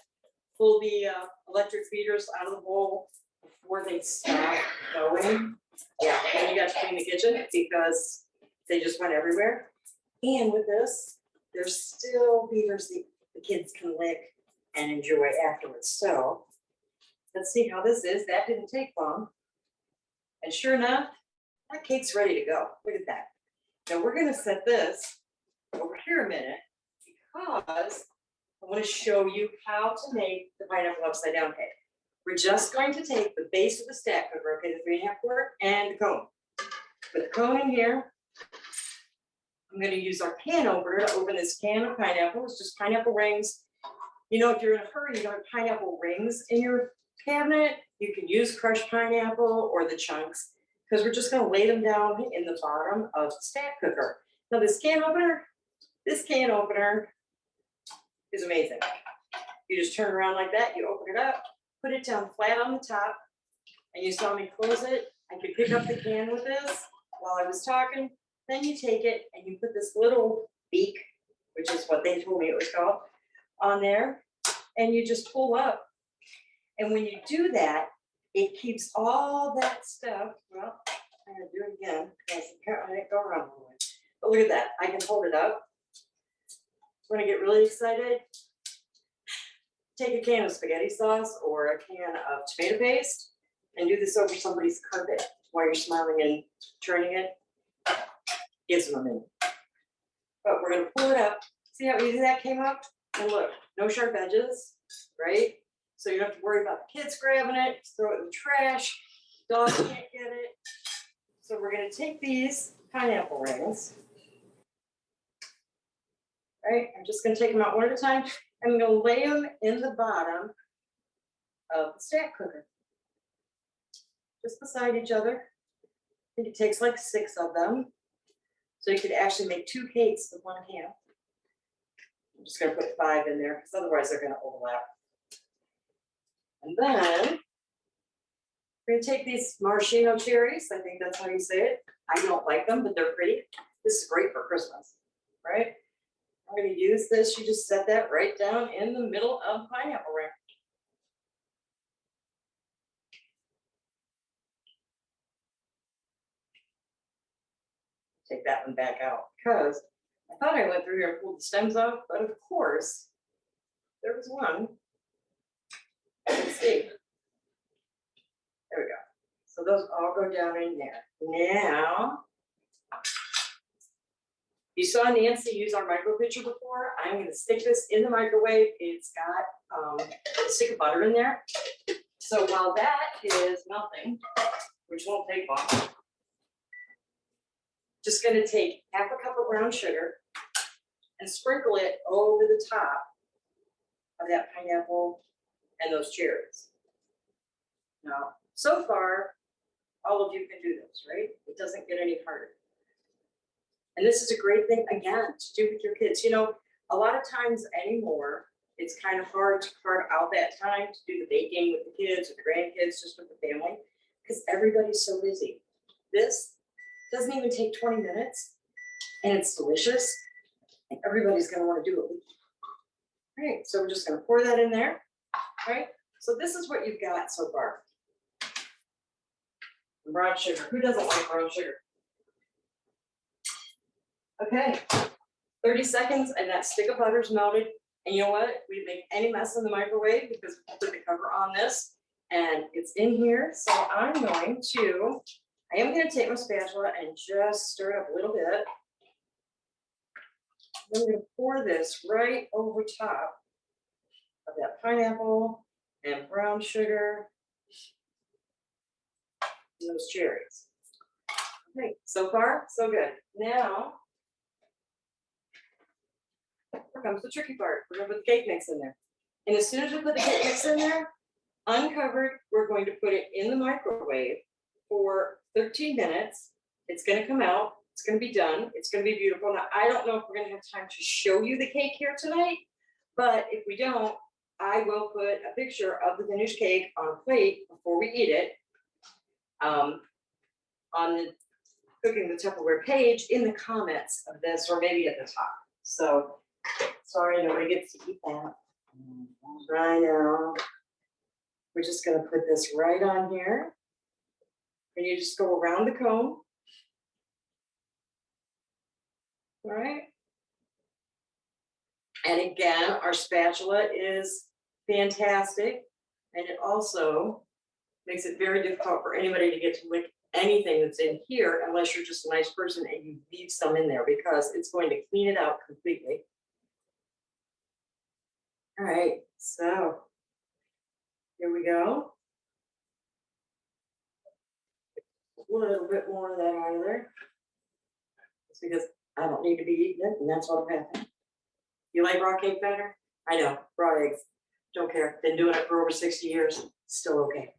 pull the electric feeders out of the bowl before they stop going? Yeah, then you got to clean the kitchen because they just went everywhere. And with this, there's still beaters the kids can lick and enjoy afterwards. So let's see how this is. That didn't take long. And sure enough, that cake's ready to go. Look at that. Now we're gonna set this over here a minute because I want to show you how to make the pineapple upside down cake. We're just going to take the base of the stack cooker, okay, the 3.5 quart, and the cone. Put the cone in here. I'm going to use our can opener to open this can of pineapple. It's just pineapple rings. You know, if you're in a hurry, you don't have pineapple rings in your cabinet, you can use crushed pineapple or the chunks, because we're just going to lay them down in the bottom of the stack cooker. Now this can opener is amazing. You just turn around like that, you open it up, put it down flat on the top, and you saw me close it. I could pick up the can with this while I was talking. Then you take it and you put this little beak, which is what they told me it was called, on there, and you just pull up. And when you do that, it keeps all that stuff. Well, I'm gonna do it again because apparently I didn't go around the way. But look at that, I can hold it up. When I get really excited, take a can of spaghetti sauce or a can of tomato paste and do this over somebody's carpet while you're smiling and turning it. Gives them a minute. But we're gonna pull it up. See how easy that came up? And look, no sharp edges, right? So you don't have to worry about the kids grabbing it, just throw it in the trash, dog can't get it. So we're gonna take these pineapple rings. Right, I'm just gonna take them out one at a time. I'm gonna lay them in the bottom of the stack cooker. Just beside each other. I think it takes like 6 of them. So you could actually make 2 cakes with 1 can. I'm just gonna put 5 in there because otherwise they're gonna overlap. And then we're gonna take these maraschino cherries. I think that's how you say it. I don't like them, but they're pretty. This is great for Christmas, right? I'm gonna use this. You just set that right down in the middle of the pineapple ring. Take that one back out because I thought I went through here and pulled the stems off, but of course, there was one. Let's see. There we go. So those all go down in there. Now, you saw Nancy use our micro pitcher before. I'm going to stick this in the microwave. It's got a stick of butter in there. So while that is melting, which won't take long, just going to take half a cup of brown sugar and sprinkle it over the top of that pineapple and those cherries. Now, so far, all of you can do this, right? It doesn't get any harder. And this is a great thing, again, to do with your kids. You know, a lot of times anymore, it's kind of hard to carve out that time to do the baking with the kids or the grandkids, just with the family, because everybody's so busy. This doesn't even take 20 minutes, and it's delicious, and everybody's gonna wanna do it. All right, so we're just gonna pour that in there. right? So this is what you've got so far. Brown sugar. Who doesn't like brown sugar? Okay, 30 seconds and that stick of butter's melted. And you know what? We didn't make any mess in the microwave because we put the cover on this and it's in here. So I am going to take my spatula and just stir it up a little bit. I'm going to pour this right over top of that pineapple and brown sugar and those cherries. Okay, so far, so good. Now, here comes the tricky part. We're gonna put the cake mix in there. And as soon as we put the cake mix in there, uncovered, we're going to put it in the microwave for 13 minutes. It's gonna come out, it's gonna be done, it's gonna be beautiful. Now, I don't know if we're gonna have time to show you the cake here tonight, but if we don't, I will put a picture of the finished cake on a plate before we eat it. On the Cooking the Tupperware page in the comments of this, or maybe at the top. So, sorry, nobody gets to eat that. I know. We're just gonna put this right on here. And you just go around the cone. All right. And again, our spatula is fantastic. And it also makes it very difficult for anybody to get to lick anything that's in here unless you're just a nice person and you leave some in there because it's going to clean it out completely. All right, so here we go. A little bit more of that out of there. It's because I don't need to be eating it, and that's what I'm having. You like raw cake better? I know, raw eggs. Don't care. Been doing it for over 60 years. Still okay.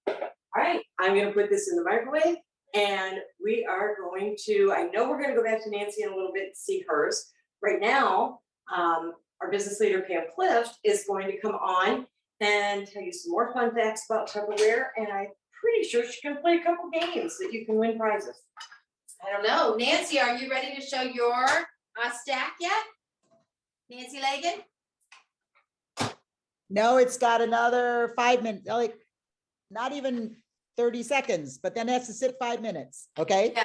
All right, I'm gonna put this in the microwave and we are going to, I know we're gonna go back to Nancy in a little bit to see hers. Right now, our business leader, Pam Clift, is going to come on and tell you some more fun facts about Tupperware. And I'm pretty sure she can play a couple games that you can win prizes. I don't know. Nancy, are you ready to show your stack yet? Nancy Lagan? No, it's got another 5 minutes, like not even 30 seconds, but then it has to sit 5 minutes, okay? Yeah.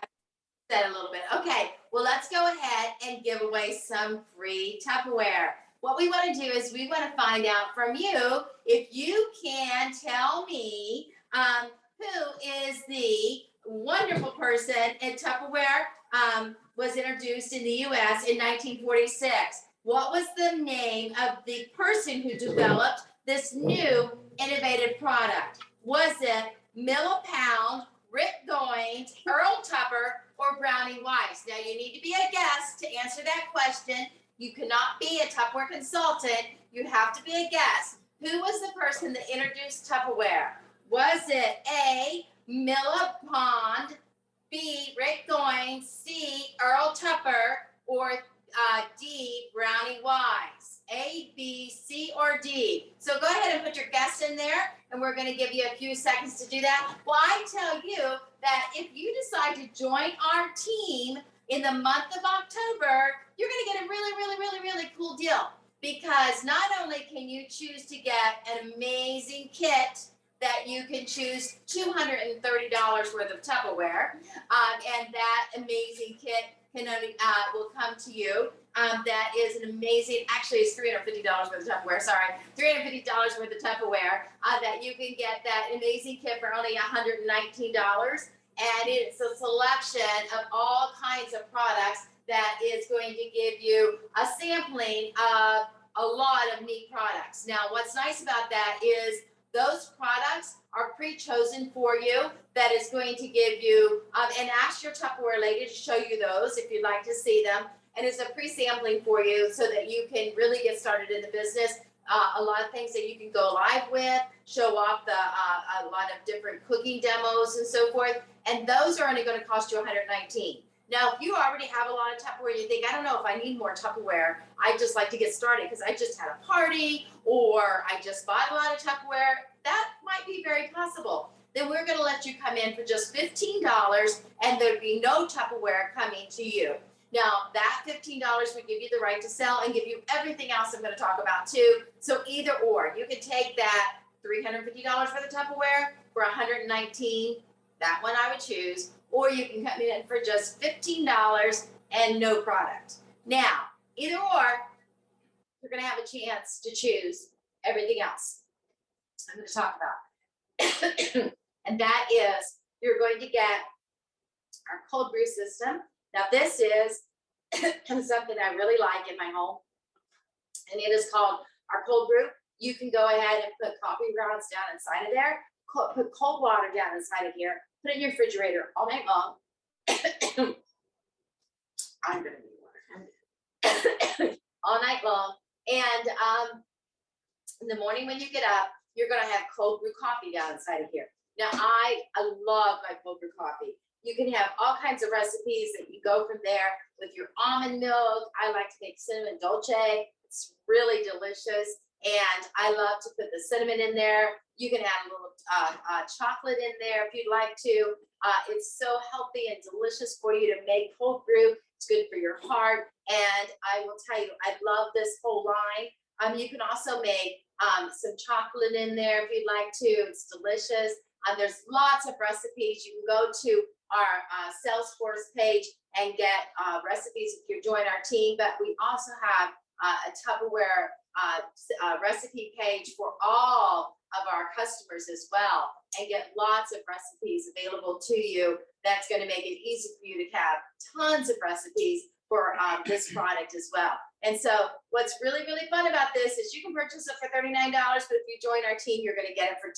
That a little bit. Okay, well, let's go ahead and give away some free Tupperware. What we want to do is we want to find out from you if you can tell me who is the wonderful person at Tupperware was introduced in the U.S. in 1946. What was the name of the person who developed this new innovative product? Was it Millipound, Rick Goins, Earl Tupper, or Brownie Weiss? Now you need to be a guest to answer that question. You cannot be a Tupperware consultant. You have to be a guest. Who was the person that introduced Tupperware? Was it A, Millipound, B, Rick Goins, C, Earl Tupper, or D, Brownie Weiss? A, B, C, or D? So go ahead and put your guess in there, and we're going to give you a few seconds to do that. Well, I tell you that if you decide to join our team in the month of October, you're going to get a really cool deal, because not only can you choose to get an amazing kit that you can choose $230 worth of Tupperware, and that amazing kit can only will come to you. That is an amazing, actually it's $350 worth of Tupperware, sorry, $350 worth of Tupperware, that you can get that amazing kit for only $119. And it's a selection of all kinds of products that is going to give you a sampling of a lot of neat products. Now, what's nice about that is those products are pre-chosen for you. That is going to give you, and ask your Tupperware lady to show you those if you'd like to see them. And it's a pre-sampling for you so that you can really get started in the business. A lot of things that you can go live with, show off a lot of different cooking demos and so forth. And those are only going to cost you $119. Now, if you already have a lot of Tupperware, you think, I don't know if I need more Tupperware. I just like to get started because I just had a party or I just bought a lot of Tupperware. That might be very possible. Then we're going to let you come in for just $15 and there'd be no Tupperware coming to you. Now, that $15 would give you the right to sell and give you everything else I'm going to talk about too. So either or, you could take that $350 for the Tupperware for $119. That one I would choose, or you can come in for just $15 and no product. Now, either or, you're going to have a chance to choose everything else I'm going to talk about. And that is, you're going to get our cold brew system. Now, this is something I really like in my home, and it is called our cold brew. You can go ahead and put coffee grounds down inside of there, put cold water down inside of here, put it in your refrigerator all night long. I'm gonna need water. All night long. And in the morning when you get up, you're gonna have cold brew coffee down inside of here. Now, I love my cold brew coffee. You can have all kinds of recipes that you go from there with your almond milk. I like to make cinnamon dolce. It's really delicious. And I love to put the cinnamon in there. You can add a little chocolate in there if you'd like to. It's so healthy and delicious for you to make cold brew. It's good for your heart. And I will tell you, I love this whole line. You can also make some chocolate in there if you'd like to. It's delicious. There's lots of recipes. You can go to our Salesforce page and get recipes if you join our team. But we also have a Tupperware recipe page for all of our customers as well, and get lots of recipes available to you. That's going to make it easy for you to have tons of recipes for this product as well. And so what's really, really fun about this is you can purchase it for $39, but if you join our team, you're going to get it for $10.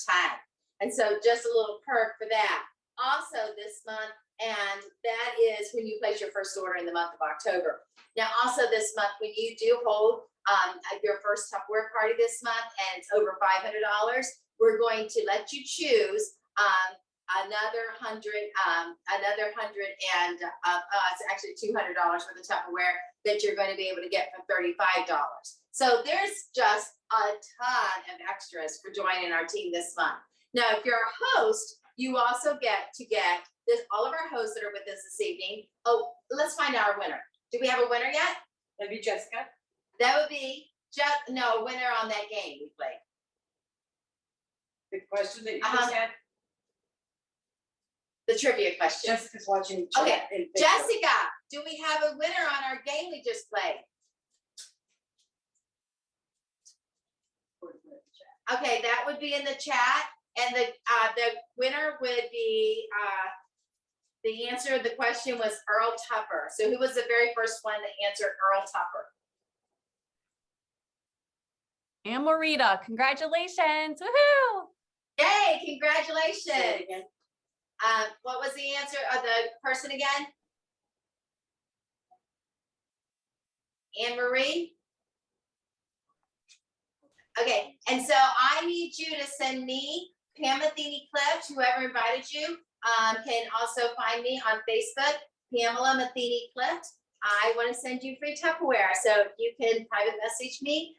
And so just a little perk for that. Also this month, and that is when you place your first order in the month of October. Now, also this month, when you do hold your first Tupperware party this month, and it's over $500, we're going to let you choose another $100, and it's actually $200 for the Tupperware that you're going to be able to get for $35. So there's just a ton of extras for joining our team this month. Now, if you're a host, you also get this, all of our hosts that are with us this evening. Oh, let's find our winner. Do we have a winner yet? That'd be Jessica. That would be no winner on that game we played. The question that you just had. The trivia question. Jessica's watching. Okay, Jessica, do we have a winner on our game we just played? Okay, that would be in the chat, and the winner would be the answer of the question was Earl Tupper. So who was the very first one that answered Earl Tupper? And Marita, congratulations, woohoo! Yay, congratulations. What was the answer of the person again? Anne Marie? Okay, and so I need you to send me Pam Matheny Clift, whoever invited you, can also find me on Facebook, Pamela Matheny Clift. I want to send you free Tupperware, so you can private message me.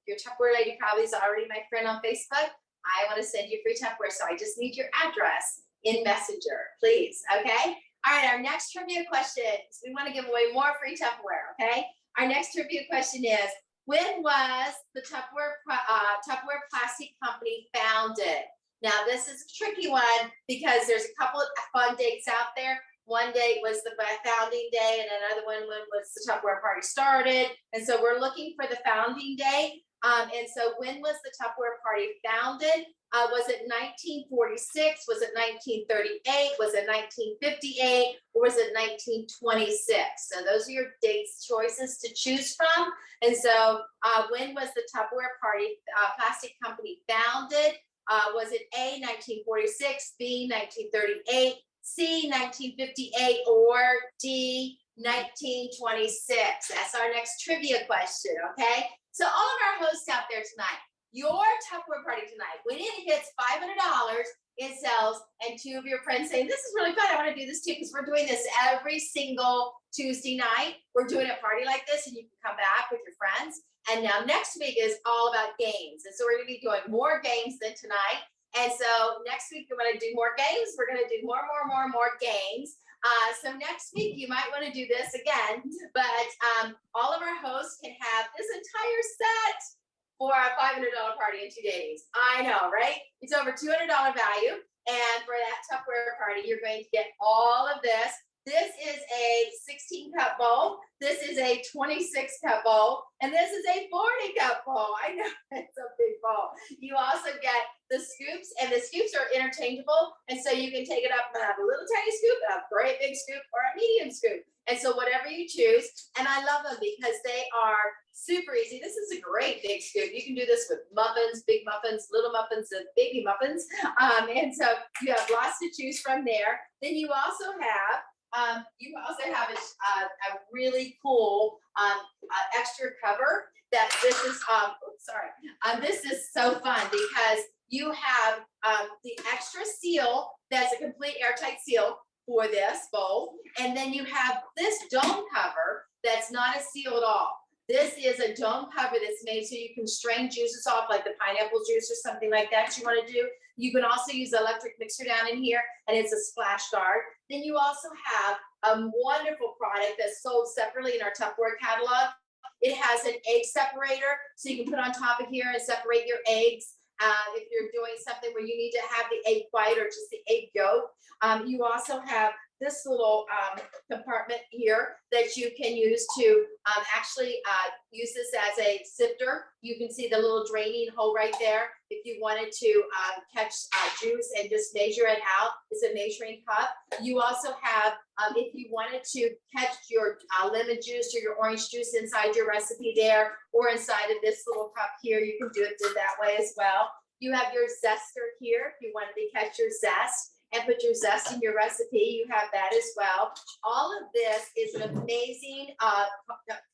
Your Tupperware lady probably is already my friend on Facebook. I want to send you free Tupperware, so I just need your address in Messenger, please, okay? All right, our next trivia question is we want to give away more free Tupperware, okay? Our next trivia question is, when was the Tupperware Plastic Company founded? Now, this is a tricky one because there's a couple of fun dates out there. One date was the founding day, and another one was the Tupperware party started. And so we're looking for the founding day. And so when was the Tupperware party founded? Was it 1946? Was it 1938? Was it 1958? Or was it 1926? So those are your dates choices to choose from. And so when was the Tupperware party Plastic Company founded? Was it A, 1946, B, 1938, C, 1958, or D, 1926? That's our next trivia question, okay? So all of our hosts out there tonight, your Tupperware party tonight, when it hits $500 in sales and two of your friends saying, this is really fun, I want to do this too, because we're doing this every single Tuesday night. We're doing a party like this, and you can come back with your friends. And now next week is all about games. And so we're going to be doing more games than tonight. And so next week, we're going to do more games. We're going to do more games. So next week, you might want to do this again, but all of our hosts can have this entire set for a $500 party in 2 days. I know, right? It's over $200 value. And for that Tupperware party, you're going to get all of this. This is a 16-cup bowl. This is a 26-cup bowl. And this is a 40-cup bowl. I know it's a big bowl. You also get the scoops, and the scoops are interchangeable. And so you can take it up and have a little tiny scoop, a great big scoop, or a medium scoop. And so whatever you choose. And I love them because they are super easy. This is a great big scoop. You can do this with muffins, big muffins, little muffins, and baby muffins. And so you have lots to choose from there. Then you also have a really cool extra cover that this is, this is so fun because you have the extra seal that's a complete airtight seal for this bowl. And then you have this dome cover that's not a seal at all. This is a dome cover that's made so you can strain juices off, like the pineapple juice or something like that you want to do. You can also use the electric mixer down in here, and it's a splash guard. Then you also have a wonderful product that's sold separately in our Tupperware catalog. It has an egg separator, so you can put on top of here and separate your eggs. If you're doing something where you need to have the egg white or just the egg yolk. You also have this little compartment here that you can use to actually use this as a sifter. You can see the little draining hole right there. If you wanted to catch juice and just measure it out, it's a measuring cup. You also have, if you wanted to catch your lemon juice or your orange juice inside your recipe there, or inside of this little cup here, you can do it that way as well. You have your zester here if you wanted to catch your zest and put your zest in your recipe, you have that as well. All of this is an amazing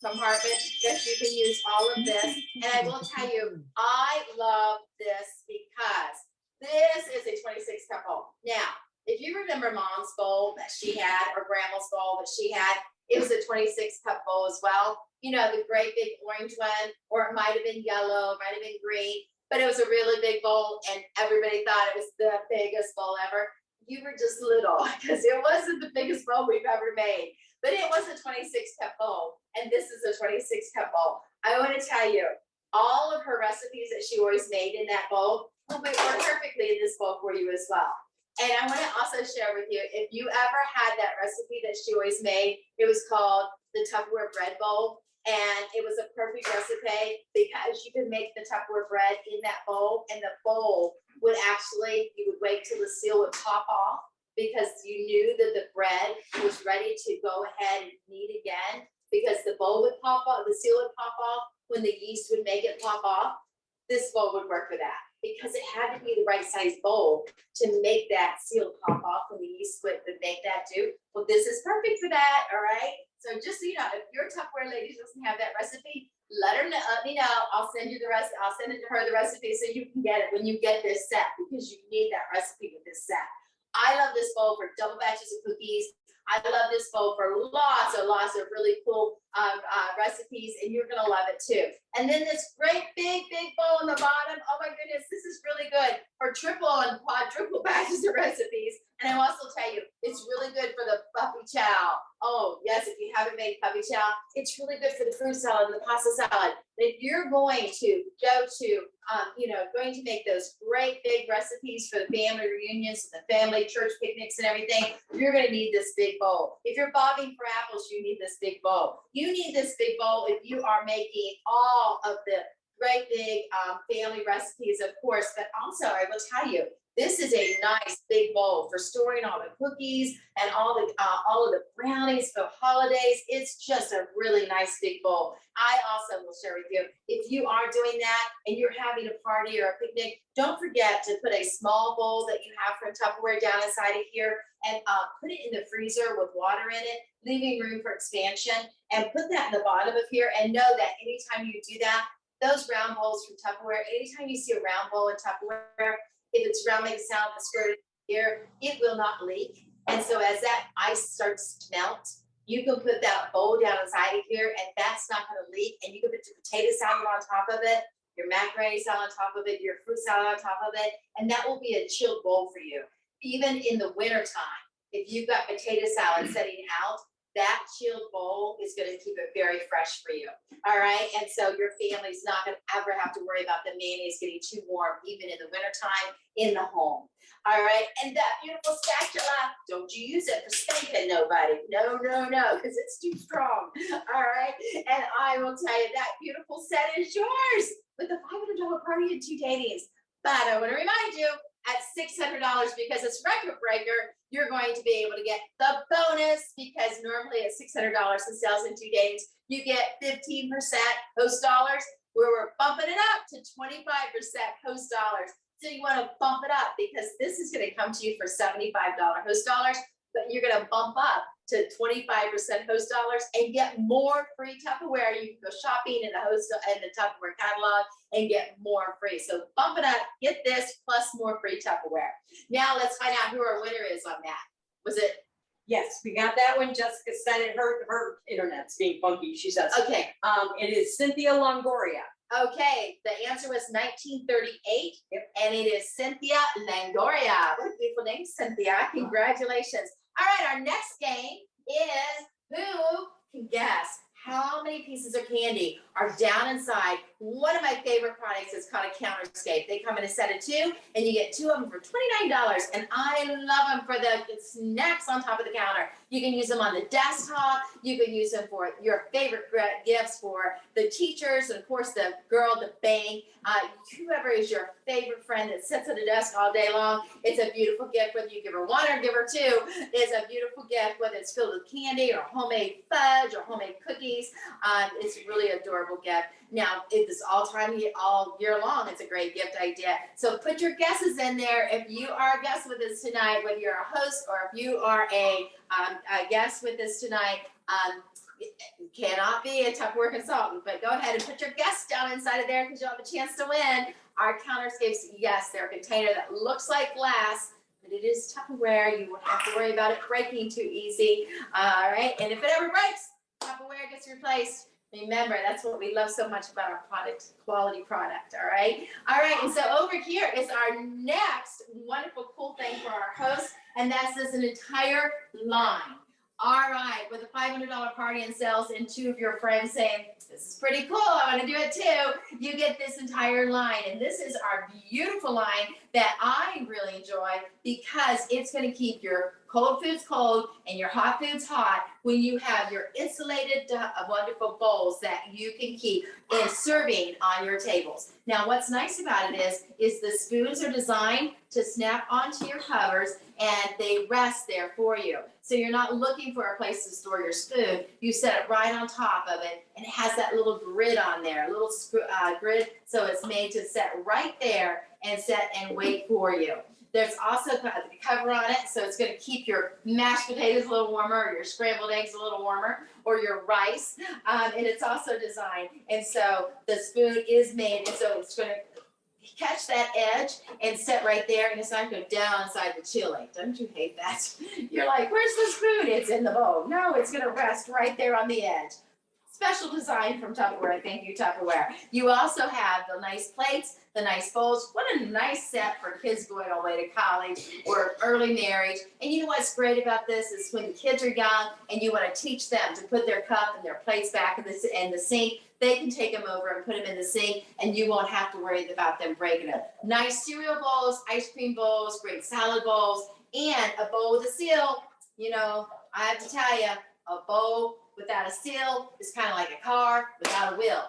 compartment that you can use all of this. And I will tell you, I love this because this is a 26-cup bowl. Now, if you remember Mom's bowl that she had, or Grandma's bowl that she had, it was a 26-cup bowl as well. You know, the great big orange one, or it might have been yellow, it might have been green, but it was a really big bowl and everybody thought it was the biggest bowl ever. You were just little because it wasn't the biggest bowl we've ever made, but it was a 26-cup bowl, and this is a 26-cup bowl. I want to tell you, all of her recipes that she always made in that bowl will work perfectly in this bowl for you as well. And I want to also share with you, if you ever had that recipe that she always made, it was called the Tupperware bread bowl. And it was a perfect recipe because you could make the Tupperware bread in that bowl, and the bowl would actually, you would wait till the seal would pop off because you knew that the bread was ready to go ahead and knead again, because the bowl would pop off, the seal would pop off when the yeast would make it pop off. This bowl would work for that because it had to be the right size bowl to make that seal pop off when the yeast would make that do. Well, this is perfect for that, all right? So just so you know, if your Tupperware lady doesn't have that recipe, let me know. I'll send you the rest. I'll send it to her, the recipe, so you can get it when you get this set, because you need that recipe with this set. I love this bowl for double batches of cookies. I love this bowl for lots of really cool recipes, and you're gonna love it too. And then this great big bowl on the bottom. Oh my goodness, this is really good for triple and quadruple batches of recipes. And I'll also tell you, it's really good for the puppy chow. Oh yes, if you haven't made puppy chow, it's really good for the fruit salad and the pasta salad. And if you're going to go to, going to make those great big recipes for the family reunions, and the family church picnics and everything, you're going to need this big bowl. If you're bobbing for apples, you need this big bowl. You need this big bowl if you are making all of the great big family recipes, of course, but also I will tell you, this is a nice big bowl for storing all the cookies and all of the brownies for holidays. It's just a really nice big bowl. I also will share with you, if you are doing that and you're having a party or a picnic, don't forget to put a small bowl that you have from Tupperware down inside of here and put it in the freezer with water in it, leaving room for expansion, and put that in the bottom of here, and know that anytime you do that, those round bowls from Tupperware, anytime you see a round bowl in Tupperware, if it's round, make a sound, the squirt here, it will not leak. And so as that ice starts to melt, you can put that bowl down inside of here, and that's not going to leak. And you can put your potato salad on top of it, your macaroni salad on top of it, your fruit salad on top of it, and that will be a chilled bowl for you. Even in the winter time, if you've got potato salad setting out, that chilled bowl is gonna keep it very fresh for you, all right? And so your family's not gonna ever have to worry about the mayonnaise getting too warm, even in the wintertime in the home, all right? And that beautiful spatula, don't you use it for spanking nobody. No, because it's too strong, all right? And I will tell you, that beautiful set is yours with the $500 party and 2 datings. But I wanna remind you, at $600 because it's record breaker, you're going to be able to get the bonus because normally at $600 in sales in 2 days, you get 15% host dollars, where we're bumping it up to 25% host dollars. So you want to bump it up because this is going to come to you for $75 host dollars, but you're going to bump up to 25% host dollars and get more free Tupperware. You can go shopping in the Tupperware catalog and get more free. So bump it up, get this plus more free Tupperware. Now let's find out who our winner is on that. Was it? Yes, we got that one. Jessica said it. Her internet's being funky, she says. Okay. It is Cynthia Longoria. Okay, the answer was 1938, and it is Cynthia Longoria. What a beautiful name, Cynthia. Congratulations. All right, our next game is who can guess how many pieces of candy are down inside one of my favorite products is called a Counterscape. They come in a set of 2, and you get 2 of them for $29, and I love them for the snacks on top of the counter. You can use them on the desktop. You can use them for your favorite gifts for the teachers, and of course the girl, the bang, whoever is your favorite friend that sits at a desk all day long. It's a beautiful gift, whether you give her 1 or give her 2. It's a beautiful gift, whether it's filled with candy or homemade fudge or homemade cookies. It's really adorable gift. Now, it's all year long. It's a great gift idea. So put your guesses in there. If you are a guest with us tonight, whether you're a host or if you are a guest with us tonight, cannot be a Tupperware consultant, but go ahead and put your guests down inside of there because you'll have a chance to win our Counterscapes. Yes, they're a container that looks like glass, but it is Tupperware. You won't have to worry about it breaking too easy. All right, and if it ever breaks, Tupperware gets replaced. Remember, that's what we love so much about our product, quality product, all right? All right, and so over here is our next wonderful, cool thing for our hosts, and that's this an entire line. All right, with a $500 party and sales and 2 of your friends saying, this is pretty cool, I want to do it too, you get this entire line. And this is our beautiful line that I really enjoy because it's going to keep your cold foods cold and your hot foods hot when you have your insulated wonderful bowls that you can keep in serving on your tables. Now, what's nice about it is the spoons are designed to snap onto your covers and they rest there for you. So you're not looking for a place to store your spoon. You set it right on top of it and it has that little grid on there, a little grid. So it's made to set right there and set and wait for you. There's also the cover on it, so it's going to keep your mashed potatoes a little warmer, or your scrambled eggs a little warmer, or your rice. And it's also designed, and so the spoon is made, and so it's going to catch that edge and sit right there, and it's not going to go down inside the chili. Don't you hate that? You're like, where's the spoon? It's in the bowl. No, it's going to rest right there on the edge. Special design from Tupperware. Thank you, Tupperware. You also have the nice plates, the nice bowls. What a nice set for kids going all the way to college or early marriage. And you know what's great about this is when the kids are young and you want to teach them to put their cup and their plates back in the sink, they can take them over and put them in the sink and you won't have to worry about them breaking them. Nice cereal bowls, ice cream bowls, great salad bowls, and a bowl with a seal. You know, I have to tell you, a bowl without a seal is kind of like a car without a wheel.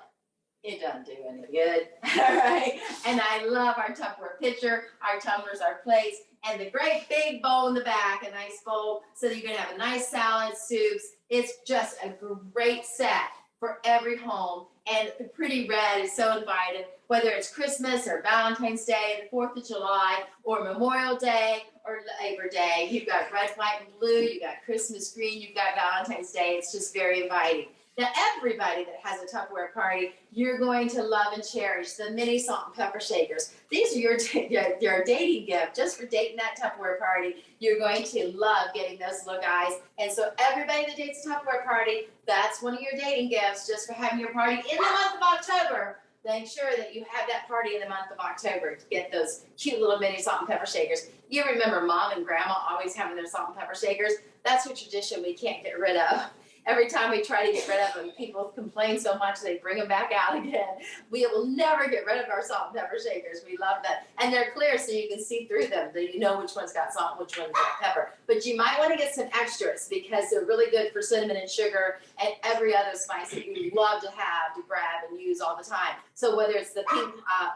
It doesn't do any good, all right? And I love our Tupperware pitcher, our tumblers, our plates, and the great big bowl in the back, a nice bowl, so that you can have a nice salad, soups. It's just a great set for every home, and the pretty red is so inviting, whether it's Christmas or Valentine's Day, the 4th of July, or Memorial Day, or Labor Day. You've got red, white, and blue, you've got Christmas green, you've got Valentine's Day. It's just very inviting. Now, everybody that has a Tupperware party, you're going to love and cherish the mini salt and pepper shakers. These are your dating gift, just for dating that Tupperware party. You're going to love getting those little guys. And so everybody that dates a Tupperware party, that's one of your dating gifts, just for having your party in the month of October. make sure that you have that party in the month of October to get those cute little mini salt and pepper shakers. You remember mom and grandma always having their salt and pepper shakers? That's a tradition we can't get rid of. Every time we try to get rid of them, people complain so much they bring them back out again. We will never get rid of our salt and pepper shakers. We love them. And they're clear so you can see through them. You know which one's got salt and which one's got pepper. But you might want to get some extras because they're really good for cinnamon and sugar and every other spice that you love to have to grab and use all the time. So whether it's the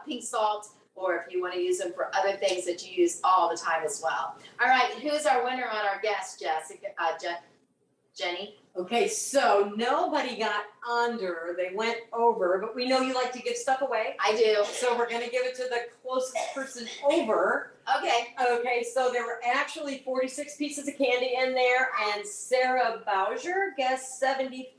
pink salt, or if you want to use them for other things that you use all the time as well. All right, who's our winner on our guest, Jeni? Okay, so nobody got under, they went over, but we know you like to give stuff away. I do. So we're gonna give it to the closest person over. Okay. Okay, so there were actually 46 pieces of candy in there, and Sarah Bowser guessed 75.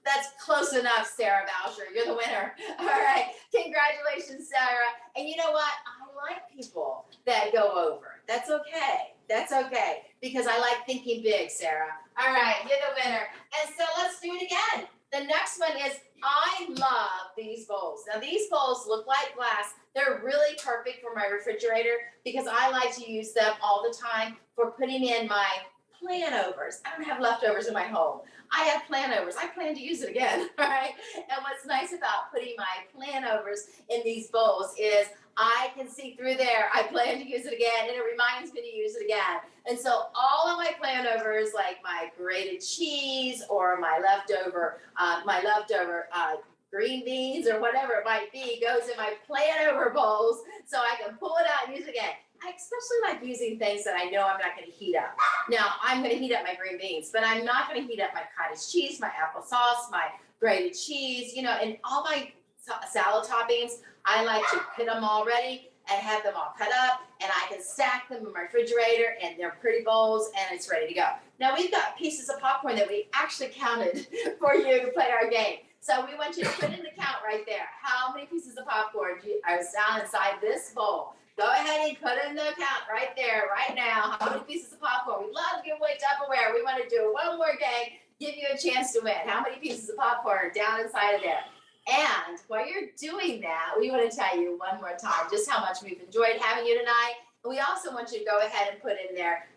That's close enough, Sarah Bowser. You're the winner. All right. Congratulations, Sarah. And you know what? I like people that go over. That's okay. That's okay. Because I like thinking big, Sarah. All right. You're the winner. And so let's do it again. The next one is, I love these bowls. Now, these bowls look like glass. They're really perfect for my refrigerator because I like to use them all the time for putting in my planovers. I don't have leftovers in my home. I have planovers. I plan to use it again, right? And what's nice about putting my planovers in these bowls is I can see through there. I plan to use it again, and it reminds me to use it again. And so all of my planovers, like my grated cheese or my leftover green beans or whatever it might be, goes in my planover bowls so I can pull it out and use it again. I especially like using things that I know I'm not going to heat up. Now, I'm going to heat up my green beans, but I'm not going to heat up my cottage cheese, my applesauce, my grated cheese, and all my salad toppings. I like to put them all ready and have them all cut up, and I can stack them in my refrigerator, and they're pretty bowls, and it's ready to go. Now, we've got pieces of popcorn that we actually counted for you to play our game. So we want you to put in the count right there. How many pieces of popcorn are down inside this bowl? Go ahead and put in the count right there, right now. How many pieces of popcorn? We'd love to give away Tupperware. We want to do one more game, give you a chance to win. How many pieces of popcorn are down inside of there? And while you're doing that, we want to tell you one more time just how much we've enjoyed having you tonight. And we also want you to go ahead and put in there,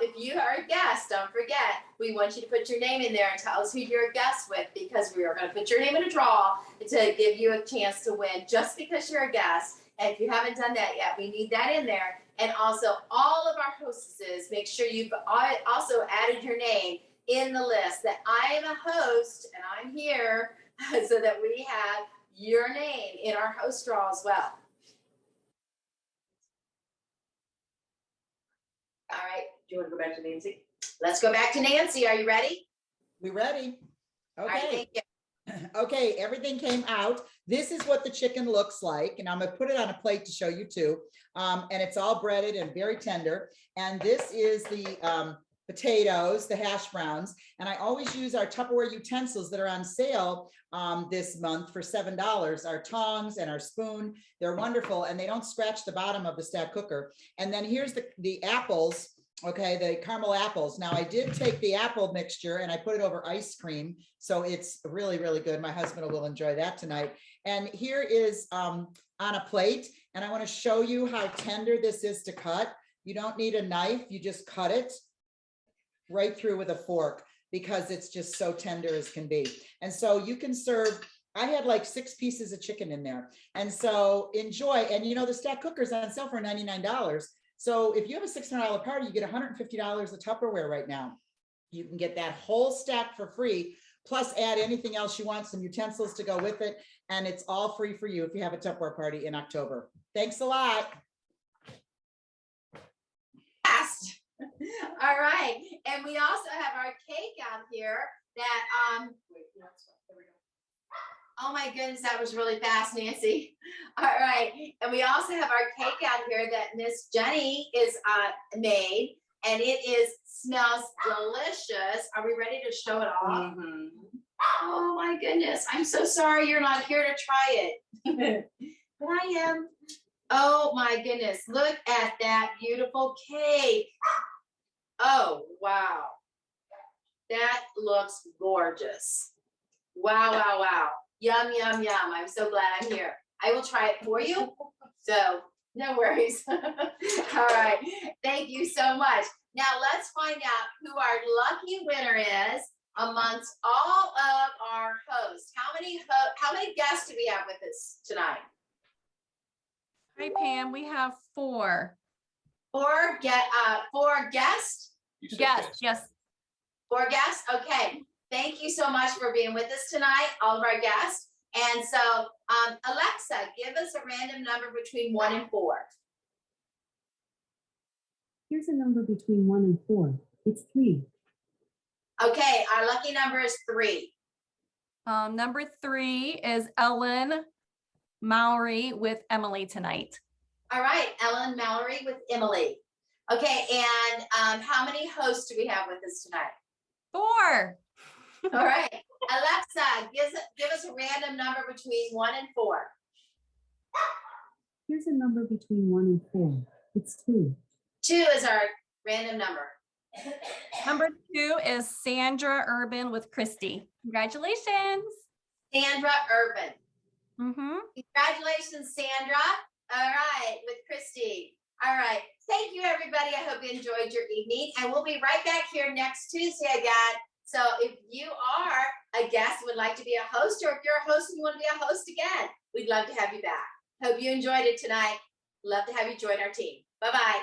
if you are a guest, don't forget, we want you to put your name in there and tell us who you're a guest with, because we are going to put your name in a draw to give you a chance to win just because you're a guest. And if you haven't done that yet, we need that in there. And also, all of our hostesses, make sure you've also added your name in the list that I am a host and I'm here so that we have your name in our host draw as well. All right. Do you want to go back to Nancy? Let's go back to Nancy. Are you ready? We ready? All right, Okay. thank you. Okay, everything came out. This is what the chicken looks like, and I'm gonna put it on a plate to show you too. And it's all breaded and very tender. And this is the potatoes, the hash browns. And I always use our Tupperware utensils that are on sale this month for $7. Our tongs and our spoon, they're wonderful, and they don't scratch the bottom of the stack cooker. And then here's the apples. Okay, the caramel apples. Now I did take the apple mixture and I put it over ice cream. So it's really, really good. My husband will enjoy that tonight. And here is on a plate. And I want to show you how tender this is to cut. You don't need a knife. You just cut it right through with a fork because it's just so tender as can be. And so you can serve, I had like 6 pieces of chicken in there. And so enjoy. And the stack cooker's on sale for $99. So if you have a $600 party, you get $150 of Tupperware right now. You can get that whole stack for free, plus add anything else you want, some utensils to go with it. And it's all free for you if you have a Tupperware party in October. Thanks a lot. Fast. All right. And we also have our cake out here that, oh my goodness, that was really fast, Nancy. All right. And we also have our cake out here that Miss Jeni is made, and it smells delicious. Are we ready to show it off? Mm-hmm. Oh my goodness. I'm so sorry you're not here to try it. But I am. Oh my goodness. Look at that beautiful cake. Oh, wow. That looks gorgeous. Wow, wow, wow. Yum, yum, yum. I'm so glad I'm here. I will try it for you. So no worries. All right. Thank you so much. Now let's find out who our lucky winner is amongst all of our hosts. How many guests do we have with us tonight? Hi, Pam. We have 4. Four guests? Yes. 4 guests? Okay. Thank you so much for being with us tonight, all of our guests. And so, Alexa, give us a random number between 1 and 4. Here's a number between 1 and 4. It's 3. Okay, our lucky number is 3. Number 3 is Ellen Mowry with Emily tonight. All right, Ellen Mallory with Emily. Okay, and how many hosts do we have with us tonight? 4. All right, Alexa, give us a random number between 1 and 4. Here's a number between 1 and 4. It's 2. 2 is our random number. Number 2 is Sandra Urban with Christy. Congratulations. Sandra Urban. Mm-hmm. Congratulations, Sandra. All right, with Christy. All right. Thank you, everybody. I hope you enjoyed your evening. And we'll be right back here next Tuesday again. So if you are a guest and would like to be a host, or if you're a host and you want to be a host again, we'd love to have you back. Hope you enjoyed it tonight. Love to have you join our team. Bye-bye.